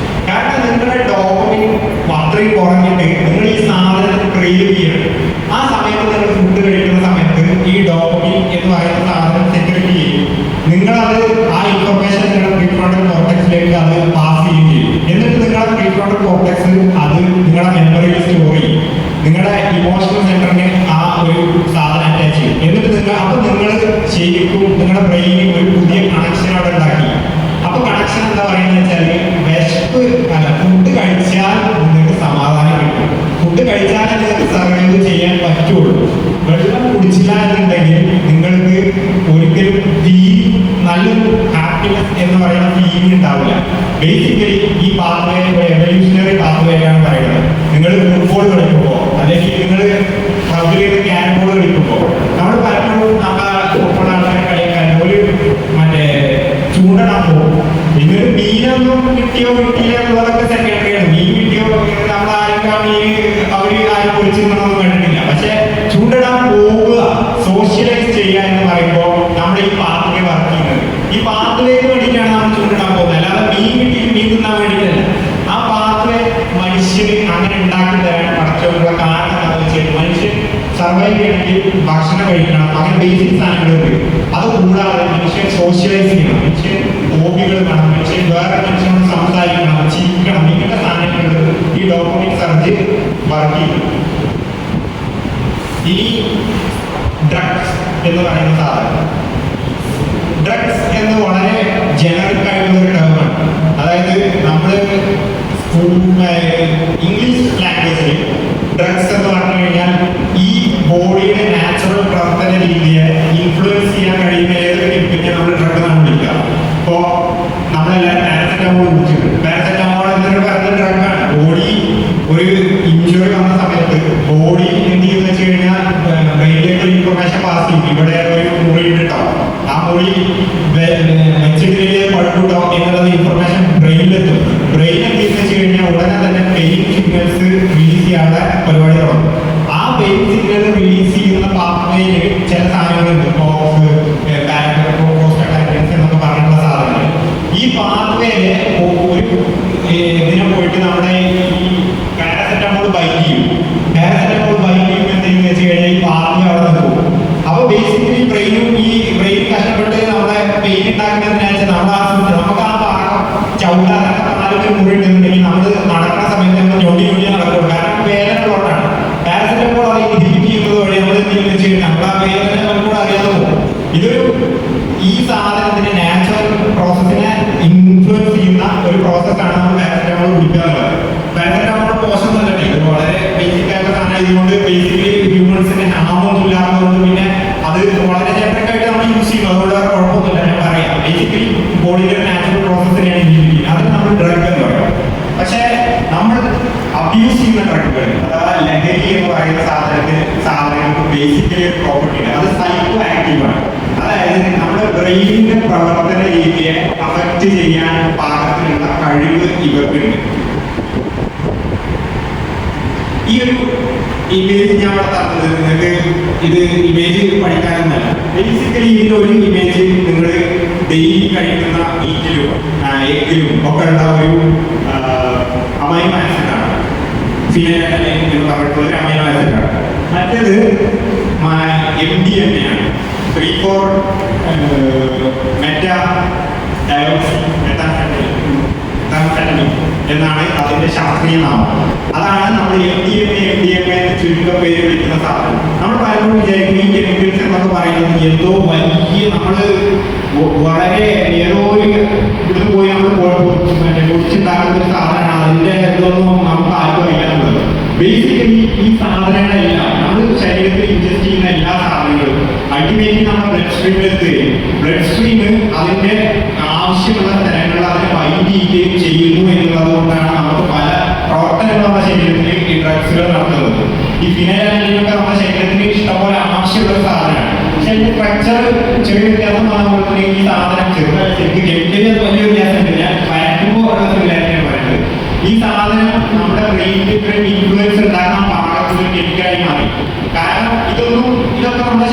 S1: കാരണം നിങ്ങളുടെ ഡോപ്പമിൻ അത്രയും കുറഞ്ഞിട്ട് നിങ്ങൾ ഈ സാധനം ക്രിയേറ്റ് ചെയ്യണം. ആ സമയത്ത് നിങ്ങൾ ഫുഡ് കഴിക്കുന്ന സമയത്ത് ഈ ഡോപ്പമിൻ എന്ന് പറയുന്ന സാധനം സെക്യൂരിറ്റി ചെയ്യും. നിങ്ങളത് ആ ഇൻഫർമേഷൻ നിങ്ങളുടെ പ്രീഫ്രോണ്ടൽ കോർട്ടക്സിലേക്ക് അത് പാസ് ചെയ്യുകയും ചെയ്യും. എന്നിട്ട് നിങ്ങളുടെ പ്രീഫ്രോണ്ടൽ കോർട്ടക്സ് അത് നിങ്ങളുടെ മെമ്മറിയിൽ സ്റ്റോർ ചെയ്യും. നിങ്ങളുടെ ഇമോഷണൽ സെന്ററിന് ആ ഒരു സാധനം അറ്റാച്ച് ചെയ്യും. എന്നിട്ട് നിങ്ങൾ ശരിക്കും നിങ്ങളുടെ ബ്രെയിനിൽ ഒരു പുതിയ കണക്ഷൻ അവിടെ ഉണ്ടാക്കി. അപ്പൊ കണക്ഷൻ എന്താ പറയുന്നത് വെച്ചാൽ ഫുഡ് കഴിച്ചാൽ നിങ്ങൾക്ക് സമാധാനം കിട്ടും. ഫുഡ് കഴിച്ചാലേ നിങ്ങൾക്ക് സർവൈവ് ചെയ്യാൻ പറ്റുള്ളൂ. വെള്ളം കുടിച്ചില്ല എന്നുണ്ടെങ്കിൽ നിങ്ങൾക്ക് ഒരിക്കലും നല്ലൊരു ഹാപ്പിനെസ് എന്ന് പറയുന്ന ഫീലിംഗ് ഉണ്ടാവില്ല. ബേസിക്കലി ഈ പാത്വേ എവല്യൂഷണറി പാത്വേയാണ് പറയുന്നത്. നിങ്ങൾ ഫുട്ബോൾ കളിക്കുമ്പോൾ അല്ലെങ്കിൽ നിങ്ങൾ ക്ലബിൽ ക്യാരം ബോർഡ് കളിക്കുമ്പോൾ നമ്മൾ പലപ്പോഴും നമ്മളെ ഫുട്ബോൾ ആൾക്കാരെ കളിക്കാൻ ഒരു മറ്റേ ചൂണ്ടിടാൻ പോകും. എന്നിട്ട് മീനൊന്നും കിട്ടിയോ കിട്ടിയില്ല എന്നുള്ളതൊക്കെ സെക്രട്ടറിയാണ്. മീൻ കിട്ടിയോ നമ്മൾ ആരും പൊളിച്ചിരുന്നൊന്നും കണ്ടിട്ടില്ല. പക്ഷെ ചൂണ്ടിടാൻ പോവുക, സോഷ്യലൈസ് ചെയ്യുക എന്ന് പറയുമ്പോൾ നമ്മുടെ ഈ പാത്വേ വർക്ക് ചെയ്യുന്നത് ഈ പാത്വേക്ക് വേണ്ടിയിട്ടാണ് നമ്മൾ ചൂണ്ടിടാൻ പോകുന്നത്. അല്ലാതെ മീൻ കിട്ടിയിട്ട് മീൻ തിന്നാൻ വേണ്ടിയിട്ടല്ല. ആ പാത്വേ മനുഷ്യന് അങ്ങനെ ഉണ്ടാക്കി തരാൻ പഠിച്ചുള്ള കാരണം എന്താണെന്ന് വെച്ചാൽ മനുഷ്യൻ സർവൈവ് ചെയ്യണമെങ്കിൽ ഭക്ഷണം കഴിക്കണം. അങ്ങനെ ബേസിക് സാധനങ്ങളുണ്ട്. അത് കൂടാതെ മനുഷ്യൻ സോഷ്യലൈസ് ചെയ്യണം. മനുഷ്യൻ ഹോബികൾ വേണം. മനുഷ്യൻ വേറെ മനുഷ്യനോട് സംസാരിക്കണം, ചിരിക്കണം. ഇങ്ങനത്തെ സാധനങ്ങൾ ഈ ഡോപ്പമിൻ സർജ് വർക്ക് ചെയ്യും. ഈ ഡ്രഗ്സ് എന്ന് പറയുന്ന സാധനം, ഡ്രഗ്സ് എന്ന് വളരെ ജനറിക് ആയിട്ടുള്ള ഒരു ടേമാണ്. അതായത് നമ്മൾ ഇംഗ്ലീഷ് ലാംഗ്വേജിൽ ഡ്രഗ്സ് എന്ന് പറഞ്ഞു കഴിഞ്ഞാൽ ഈ ബോഡിയുടെ നാച്ചുറൽ പ്രവർത്തന രീതിയെ ഇൻഫ്ലുവൻസ് ചെയ്യാൻ കഴിയുന്ന ഏതൊരു കെമിക്കലിനെ നമ്മൾ ഡ്രഗ് എന്നാണ് വിളിക്കുക. ഇപ്പോൾ നമ്മളെല്ലാവരും പാരസെറ്റമോൾ കുടിച്ചിട്ടുണ്ട്. പാരസെറ്റമോൾ എന്നൊരു പറയുന്ന ഡ്രഗാണ്. ബോഡി ഒരു ഇഞ്ചുറി വന്ന സമയത്ത് ബോഡി എന്ത് ചെയ്യുന്ന വെച്ച് കഴിഞ്ഞാൽ ബ്രെയിനിലേക്ക് ഇൻഫർമേഷൻ പാസ് ചെയ്യും. ഇവിടെ ഒരു മുറി ഉണ്ടാവും, ആ മുറി വെച്ചിട്ട് പഴുക്കൂട്ടോ എന്നുള്ളത് ഇൻഫർമേഷൻ ബ്രെയിനിലെത്തും. ബ്രെയിൻ എന്ത് ചെയ്യുന്ന വെച്ച് കഴിഞ്ഞാൽ ഉടനെ തന്നെ പെയിൻ സിഗ്നൽസ് റിലീസ് ചെയ്യാനുള്ള പരിപാടി തുടങ്ങും. ആ പെയിൻ സിഗ്നൽ റിലീസ് ചെയ്യുന്ന പാത്വേയിൽ ചില സാധനങ്ങളുണ്ട്. എന്നൊക്കെ പറഞ്ഞിട്ടുള്ള സാധനങ്ങൾ ഈ പാത്വേയില് ഒരു ഇതിനെ പോയിട്ട് നമ്മുടെ ഈ പാരസെറ്റമോൾ ബൈറ്റ് ചെയ്യും. പാരസെറ്റമോൾ ബൈറ്റ് ചെയ്യുമ്പോൾ എന്തെങ്കിലും വെച്ച് കഴിഞ്ഞാൽ ഈ പാത്വേ അവിടെ നിൽക്കും. അപ്പൊ ബേസിക്കലി ബ്രെയിൻ കഷ്ടപ്പെട്ട് നമ്മുടെ പെയിൻ ഉണ്ടാക്കുന്നതിനനുസരിച്ച് നമുക്ക് ആ ഭാഗം ചവിട്ടാൻ നാലൊരു മുറി ഉണ്ടെന്നുണ്ടെങ്കിൽ നമ്മൾ നടക്കുന്ന സമയത്ത് നമ്മൾ ഞൊണ്ടി നടക്കും. കാരണം വേദന ഉള്ളതാണ്. പാരസെറ്റമോൾ അത് ഇൻഹിബിറ്റ് ചെയ്യുന്നത് വഴി നമ്മൾ എന്തെങ്കിലും വെച്ച് കഴിഞ്ഞാൽ നമ്മൾ ആ വേദന ഈ സാധനത്തിന് നാച്ചുറൽ പ്രോസസ്സിനെ ഇൻഫ്ലുവൻസ് ചെയ്യുന്ന ഒരു പ്രോസസ്സാണ് നമ്മൾ പാരസെറ്റമോൾ കുടിക്കാറുള്ളത്. പാരസെറ്റമോൾ മോശം തന്നെ, ഇത് വളരെ ബേസിക് ആയിട്ടുള്ള സാധനം. ഇതുകൊണ്ട് ബേസിക്കലി ഹ്യൂമൻസിന് ഹാമൊന്നും ഇല്ലാത്തതുകൊണ്ട് പിന്നെ അത് വളരെ ജനറിക് ആയിട്ട് നമ്മൾ യൂസ് ചെയ്യുന്നു. അതുകൊണ്ട് വേറെ കുഴപ്പമൊന്നുമില്ല. ഞാൻ പറയാം, ബേസിക്കലി ബോഡിയിലെ നാച്ചുറൽ പ്രോസസ്സിനെയാണ് ഇൻഹിബിറ്റ്. അത് നമ്മൾ ഡ്രഗ് എന്ന് പറയും. പക്ഷേ നമ്മൾ അബ്യൂസ് ചെയ്യുന്ന ഡ്രഗുകൾ, അഥവാ ലഹരി എന്ന് പറയുന്ന സാധനങ്ങൾക്ക് ബേസിക്കലി ഒരു പ്രോപ്പർട്ടി ഉണ്ട്. അത് സൈക്കോ ആക്റ്റീവ് ആണ്. അതായത് നമ്മുടെ ബ്രെയിനിന്റെ പ്രവർത്തന രീതിയെ അഫക്റ്റ് ചെയ്യാൻ പാകത്തിലുള്ള കഴിവ് ഇവർക്കുണ്ട്. ഈ ഒരു ഇമേജ് ഞാൻ ഇവിടെ തന്നത് നിങ്ങൾക്ക് ഇത് ഇമേജ് പഠിക്കാനൊന്നല്ല. ബേസിക്കലി ഇതിലൊരു ഇമേജ് നിങ്ങൾ ഡെയിലി കഴിക്കുന്ന മീറ്റിലും എഗ്ഗിലും ഒക്കെ ഉള്ള ഒരു അമൈനോ ആസിഡാണ്. ഫിനൈലാലനൈൻ എന്ന് പറഞ്ഞിട്ടുള്ള ഒരു അമൈനോ ആസിഡാണ്. മറ്റേത് MDMA ആണ്. 3,4 മെറ്റാ ഡയോക്സി മെത്താംഫെറ്റമിൻ എന്നാണ് അതിന്റെ ശാസ്ത്രീയ നാമം. അതാണ് നമ്മൾ MDMA എന്ന് ചുരുക്കം പേര് വിളിക്കുന്ന സാധനം. നമ്മൾ പലപ്പോഴും വിചാരിക്കും ഈ കെമിക്കൽസ് എന്നൊക്കെ പറയുന്നത് എന്തോ വലിയ നമ്മള് വളരെ ഏതോ ഒരു ഇതിൽ പോയി നമ്മൾ കുടിച്ചുണ്ടാക്കുന്ന ഒരു സാധനമാണ്. അതിന്റെ ഇതൊന്നും നമുക്ക് ആർക്കും അറിയാനുള്ളത്. ബേസിക്കലി ഈ സാധനങ്ങളെല്ലാം നമ്മൾ ശരീരത്തിൽ ഇൻജസ്റ്റ് ചെയ്യുന്ന എല്ലാ സാധനങ്ങളും അൾട്ടിമേറ്റ്ലി നമ്മുടെ ബ്ലഡ് സ്ട്രീമിലെത്തുകയും ബ്ലഡ് സ്ട്രീം അതിന്റെ ആവശ്യമുള്ള സ്ഥലങ്ങളിൽ അതിനെ ബൈൻഡ് ചെയ്യുകയും ചെയ്യുന്നു എന്നുള്ളത് കൊണ്ടാണ് നമുക്ക് പല പ്രവർത്തനങ്ങൾ നമ്മുടെ ശരീരത്തിൽ ഈ ഡ്രഗ്സുകൾ നടത്തുന്നത്. ഈ ഫിനൈലാലനൈനൊക്കെ നമ്മുടെ ശരീരത്തിന് ഇഷ്ടംപോലെ ആവശ്യമുള്ള സാധനമാണ്. പക്ഷെ അതിന്റെ സ്ട്രക്ചർ ചെറിയ വ്യത്യാസം വന്നപ്പോൾ തന്നെ ഈ സാധനം ചെറുതായിട്ട് കെമിക്കലി അത് വലിയ വ്യത്യാസമുണ്ട്. ഞാൻ വരക്കുമ്പോൾ ഉള്ള ഫിനൈലാലനൈൻ പറയുന്നത് ഈ സാധനം നമ്മുടെ ബ്രെയിനിൽ ഇത്രയും ഇൻഫ്ലുവൻസ് ഉണ്ടാക്കാൻ പാകത്തിൽ കെമിക്കലായി മാറി. കാരണം ഇതൊക്കെ നമ്മുടെ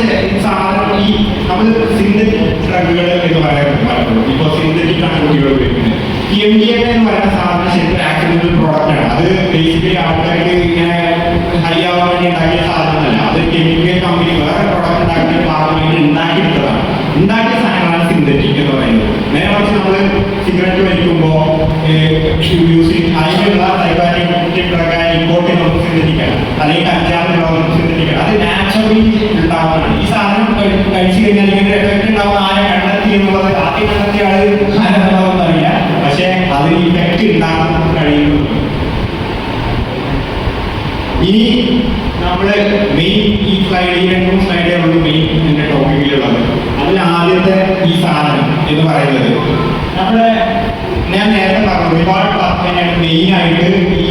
S1: സാധനം ഈ നമ്മൾ സിന്തറ്റിക് ഡ്രഗുകൾ എന്ന് പറയാറുണ്ട് പലപ്പോഴും. ഇപ്പോൾ സിന്തറ്റിക് ആണ് കുട്ടികൾ ഉപയോഗിക്കുന്നത്. MDMA എന്ന് പറയുന്ന സാധനം ശരിക്കും ആക്സിഡന്റൽ പ്രോഡക്റ്റ് ആണ്. അത് ബേസിക്കലി ആൾക്കാർക്ക് ഇങ്ങനെ ഹൈ ആവാൻ വേണ്ടി ഉണ്ടാക്കിയ സാധനമല്ല. അത് കെമിക്കൽ കമ്പനി വേറെ പ്രോഡക്റ്റ് ഉണ്ടാക്കിയ ഭാഗമായിട്ട് ഉണ്ടാക്കിയെടുത്തതാണ്. ഉണ്ടാക്കിയ സാധനങ്ങളാണ് സിന്തറ്റിക് എന്ന് പറയുന്നത്. നേരെ മറിച്ച് നമ്മൾ സിഗരറ്റ് വലിക്കുമ്പോൾ അതിനുള്ള സൈബാറ്റിക് ഡ്രഗ് ഇമ്പോർട്ട് ചെയ്യുന്നത് സിന്തറ്റിക്കാണ്. അല്ലെങ്കിൽ കഞ്ചാവിനുള്ളത് സിന്തറ്റിക്കാണ്. അത് നാച്ചുറലി ഉണ്ടാവുന്നതാണ്. ഈ സാധനം കഴിച്ചു കഴിഞ്ഞാൽ ഇതിന്റെ എഫക്ട് ഉണ്ടാവുന്ന ആരെ കണ്ടെത്തി എന്നുള്ളത് ആദ്യം കണ്ടെത്തിയ ആള് ആരെന്നുള്ളതെന്ന് അറിയാം. പക്ഷെ അതിന് ഇഫക്റ്റ് ഉണ്ടാക്കാൻ കഴിയുന്നു. ഇനി നമ്മള് മെയിൻ ഈ സ്ലൈഡിൽ 2 സ്ലൈഡേ ഉള്ളൂ മെയിൻ എന്റെ ടോപ്പിക്കിലുള്ളത്. അതിൽ ആദ്യത്തെ ഈ സാധനം എന്ന് പറയുന്നത് നമ്മുടെ ഞാൻ നേരത്തെ പറഞ്ഞു ഒരുപാട് പാർട്ടിയാണ് മെയിൻ ആയിട്ട് ഈ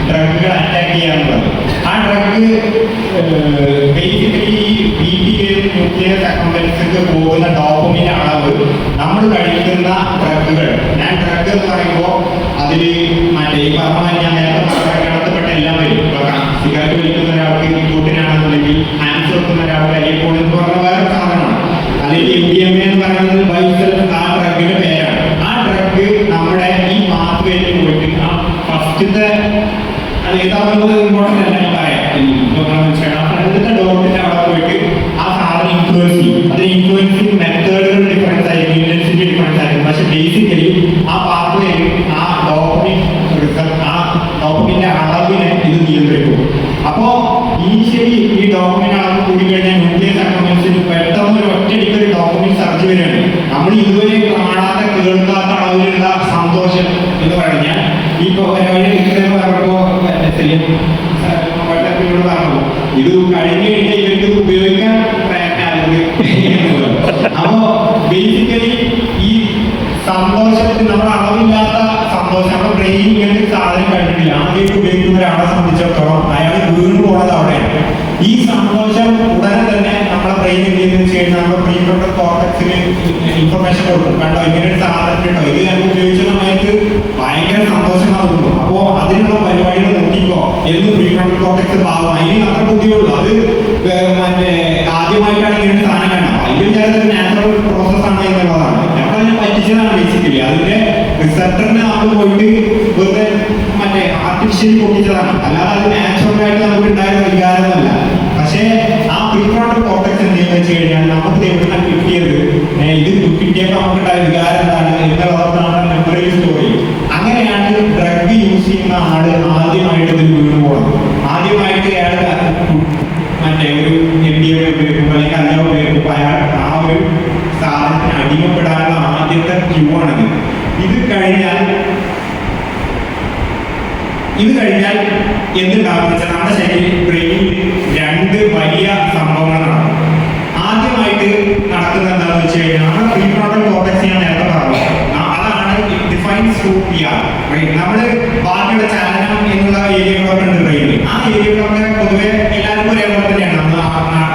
S1: ഡ്രഗുകൾ അറ്റാക്ക് ചെയ്യാറുള്ളത്. ആ ഡ്രഗ് ബേസിക്കലി ഈ BPA ന്യൂക്ലിയർ അക്കംപനൻസിക്ക് പോകുന്ന ഡോപ്പമിന്റെ അളവ് നമ്മൾ കഴിക്കുന്ന ഡ്രഗുകൾ, ഞാൻ ഡ്രഗ് എന്ന് പറയുമ്പോൾ അതിൽ മറ്റേ ഈ പറഞ്ഞ ഞാൻ നേരത്തെ നടത്തപ്പെട്ട എല്ലാം വരും. സിഗരറ്റ് വലിക്കുന്ന ഒരാൾക്ക് കൂട്ടിനാണെന്നുണ്ടെങ്കിൽ ഹാൻഡ്സ് വെക്കുന്ന ഒരാൾക്ക് അല്ലെങ്കിൽ എന്ന് പറഞ്ഞ വേറെ സാധനമാണ്. അല്ലെങ്കിൽ MDMA എന്ന് പറയുന്നത് ബൈസൽ ആ ഡ്രഗിന്റെ പേരാണ്. ആ ഡ്രഗ് നമ്മുടെ ഈ പാത്വേയിൽ പോയിട്ട് ആ ഫസ്റ്റത്തെ അത് ഏതാവുന്നത് ഇമ്പോർട്ടൻ്റ് അല്ല, ഞാൻ പറയാം. അടുത്ത ഡോട്ടിന്റെ അവിടെ പോയിട്ട് ആ സാധനം ഇൻഫ്ലുവൻസ് ചെയ്യും. അത് ഇൻഫ്ലുവൻസിങ് മെത്തേഡുകൾ ഡിഫറൻസ് ആയിരിക്കും, ഇന്റൻസിറ്റി ഡിഫറൻസ് ആയിരിക്കും. പക്ഷെ ബേസിക്കലി ആ പാത്വേയിൽ ആ ഡോപ്പമിന്റെ അളവിനെ ഇത് നിയന്ത്രിക്കും. അപ്പോ ഇനീഷ്യലി ഈ ഡോപ്പമിൻ അളവ് കൂടിക്കഴിഞ്ഞാൽ ന്യൂക്ലിയസ് അക്കംപനൻസിന് പെട്ടെന്ന് ഒരു ഒറ്റയടിക്ക് ഒരു ഡോപ്പമിൻ സർജ് വരികയാണ്. നമ്മൾ ഇതുവരെ കാണാത്ത കേൾക്കാത്ത അളവിലുള്ള സന്തോഷം എന്ന് പറഞ്ഞാൽ ഈ പറയുമ്പോൾ പറഞ്ഞു ഇത് കഴിഞ്ഞ് കഴിഞ്ഞാൽ ഇവർക്ക് ഇത് ഉപയോഗിക്കാൻ അപ്പോ ബേസിക്കലി ഈ സന്തോഷത്തിന് നമ്മുടെ അളവില്ലാത്ത സന്തോഷം നമ്മുടെ ബ്രെയിൻ ഇങ്ങനത്തെ സാധനം കണ്ടിട്ടില്ല. ആദ്യമായിട്ട് ഉപയോഗിക്കുന്ന ഒരാളെ സംബന്ധിച്ചിടത്തോളം അയാൾ വീണ് പോണത് അവിടെയാണ്. ഈ സന്തോഷം ഉടനെ തന്നെ നമ്മുടെ ബ്രെയിൻ എന്ത് ചെയ്യുന്നത് ചെയ്യുന്നത് നമ്മുടെ പ്രീഫ്രോണ്ടൽ കോർട്ടക്സിന് ഇൻഫർമേഷൻ കൊടുക്കും. കണ്ടോ ഇങ്ങനെ ഒരു സാധനം ഉണ്ടോ, ഇത് ഞാൻ ഉപയോഗിച്ച സമയത്ത് ഭയങ്കര സന്തോഷം നൽകുന്നു. അപ്പോ അതിനുള്ള പരിപാടികൾ നോക്കിക്കോ എന്ന് പ്രീഫ്രോണ്ടൽ കോർട്ടക്സ് ഭാഗം അതിന് അത്ര ബുദ്ധിയുള്ളൂ. അത് മറ്റേ ആദ്യമായിട്ടാണ് ഇങ്ങനെ ഒരു സാധനം കാണാം. അതിൽ വിചാരിച്ചത് നാച്ചുറൽ പ്രോസസ്സാണ് എന്നുള്ളതാണ്. നമ്മളതിനെ പറ്റിച്ചതാണ് ബേസിക്കലി. അതിന്റെ റിസപ്റ്ററിനെ നമ്മൾ പോയിട്ട് വെറുതെ മറ്റേ ആർട്ടിഫിഷ്യലി പൊട്ടിച്ചതാണ്. അല്ലാതെ അത് നാച്ചുറലായിട്ട് നമുക്ക് ഉണ്ടായിരുന്ന വികാരമല്ല. പക്ഷേ ആ പ്രീഫ്രോണ്ടൽ കോർട്ടക്സ് എന്ത് ചെയ്യുന്നത് വെച്ച് കഴിഞ്ഞാൽ നമുക്ക് എവിടെ കിട്ടിയത് ഇത് കിട്ടിയപ്പോൾ നമുക്കുണ്ടായ വികാരം എന്താണ് എന്നുള്ളതാണ് മെമ്മറിയിൽ സ്റ്റോർ ചെയ്യും. അങ്ങനെയാണ് ഡ്രഗ് യൂസ് ചെയ്യുന്ന ആള് ആദ്യമായിട്ട് ഇതിൽ വീണ് പോകുന്നത്. ആദ്യമായിട്ട് അയാൾ മറ്റേ ഒരു MDMA ഉപയോഗിക്കുമ്പോൾ അല്ലെങ്കിൽ കഞ്ചാവ് ഉപയോഗിക്കുമ്പോൾ അയാൾ ആ ഒരു സാധനം സാധനത്തിന് അടിമപ്പെടാനുള്ള ആദ്യത്തെ ക്യൂ ആണിത്. ഇത് കഴിഞ്ഞാൽ എന്തുണ്ടാകുന്ന വെച്ചാൽ നമ്മുടെ ശരീരം ബ്രെയിനിൽ രണ്ട് വലിയ സംഭവങ്ങളാണ്. ആദ്യമായിട്ട് നടക്കുന്നത് എന്താണെന്ന് വെച്ച് കഴിഞ്ഞാൽ നമ്മുടെ പ്രീഫ്രോണ്ടൽ കോർട്ടെക്സ് ഞാൻ നേരത്തെ പറഞ്ഞു, അതാണ് ഡിഫൈൻസ് ഹൂ വി ആർ. നമ്മൾ ബാക്കിയുള്ള ചലനം എന്നുള്ള ഏരിയകളൊക്കെ ഉണ്ട് ബ്രെയിനിൽ. ആ ഏരിയകളൊക്കെ പൊതുവെ എല്ലാവർക്കും ഒരേപോലെ തന്നെയാണ്. നമ്മൾ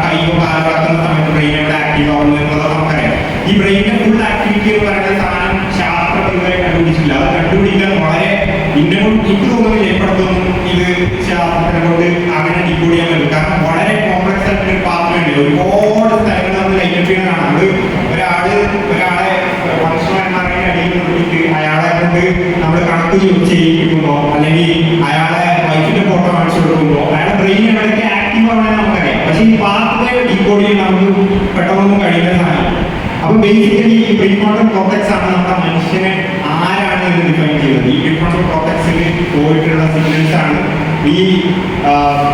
S1: കൈയോ കാലോ നടക്കുന്ന സമയത്ത് ബ്രെയിൻ എവിടെ ആക്റ്റീവ് ആവുന്നു എന്നുള്ളത് നമുക്കറിയാം. ഈ ബ്രെയിനിന്റെ ഫുൾ ആക്ടിവിറ്റി എന്ന് പറയുന്ന സാധനം ശാസ്ത്രം ഇതുവരെ കണ്ടുപിടിച്ചില്ല. അത് കണ്ടുപിടിക്കാൻ വളരെ എനിക്ക് തോന്നുന്നില്ല എപ്പോഴത്തൊന്നും ഇത് ശാസ്ത്രത്തിനെ കൊണ്ട് അങ്ങനെ ഡീകോഡ് ചെയ്യാൻ പറ്റും. കാരണം വളരെ കോംപ്ലക്സ് ആയിട്ടുള്ള ഒരു പാത്വേ ഉണ്ട്. ഒരുപാട് സ്ഥലങ്ങൾ നമ്മൾ ലൈറ്റ് ചെയ്യുന്നതാണ്. അത് ഒരാളെ മനുഷ്യന്മാരുടെ അടിയിൽ നിർത്തിയിട്ട് അയാളെ കൊണ്ട് നമ്മൾ കണക്ക് ചെയ്യിപ്പിക്കുമ്പോൾ അല്ലെങ്കിൽ അയാളെ വൈഫിന്റെ ഫോട്ടോ കാണിച്ചു കൊടുക്കുമ്പോൾ അയാളുടെ ബ്രെയിൻ എവിടെയൊക്കെ ആക്റ്റീവ് ആവണമെന്ന് നമുക്കറിയാം. പക്ഷെ ഈ പാത്വേ ഡീകോഡ് ചെയ്യാൻ നമുക്ക് പെട്ടെന്നൊന്നും കഴിയുന്ന സാധനം. അപ്പൊ ബേസിക്കലി ഈ പ്രീഫ്രോണ്ടൽ കോർട്ടെക്സ് ആണ് നമ്മുടെ മനുഷ്യനെ ആരാണ് ഇത് ഡിഫൈൻ ചെയ്യുന്നത്. ഈ പ്രീഫ്രോണ്ടൽ കോർട്ടെക്സിൽ പോയിട്ടുള്ള സിഗ്നൽസ് ആണ് ഈ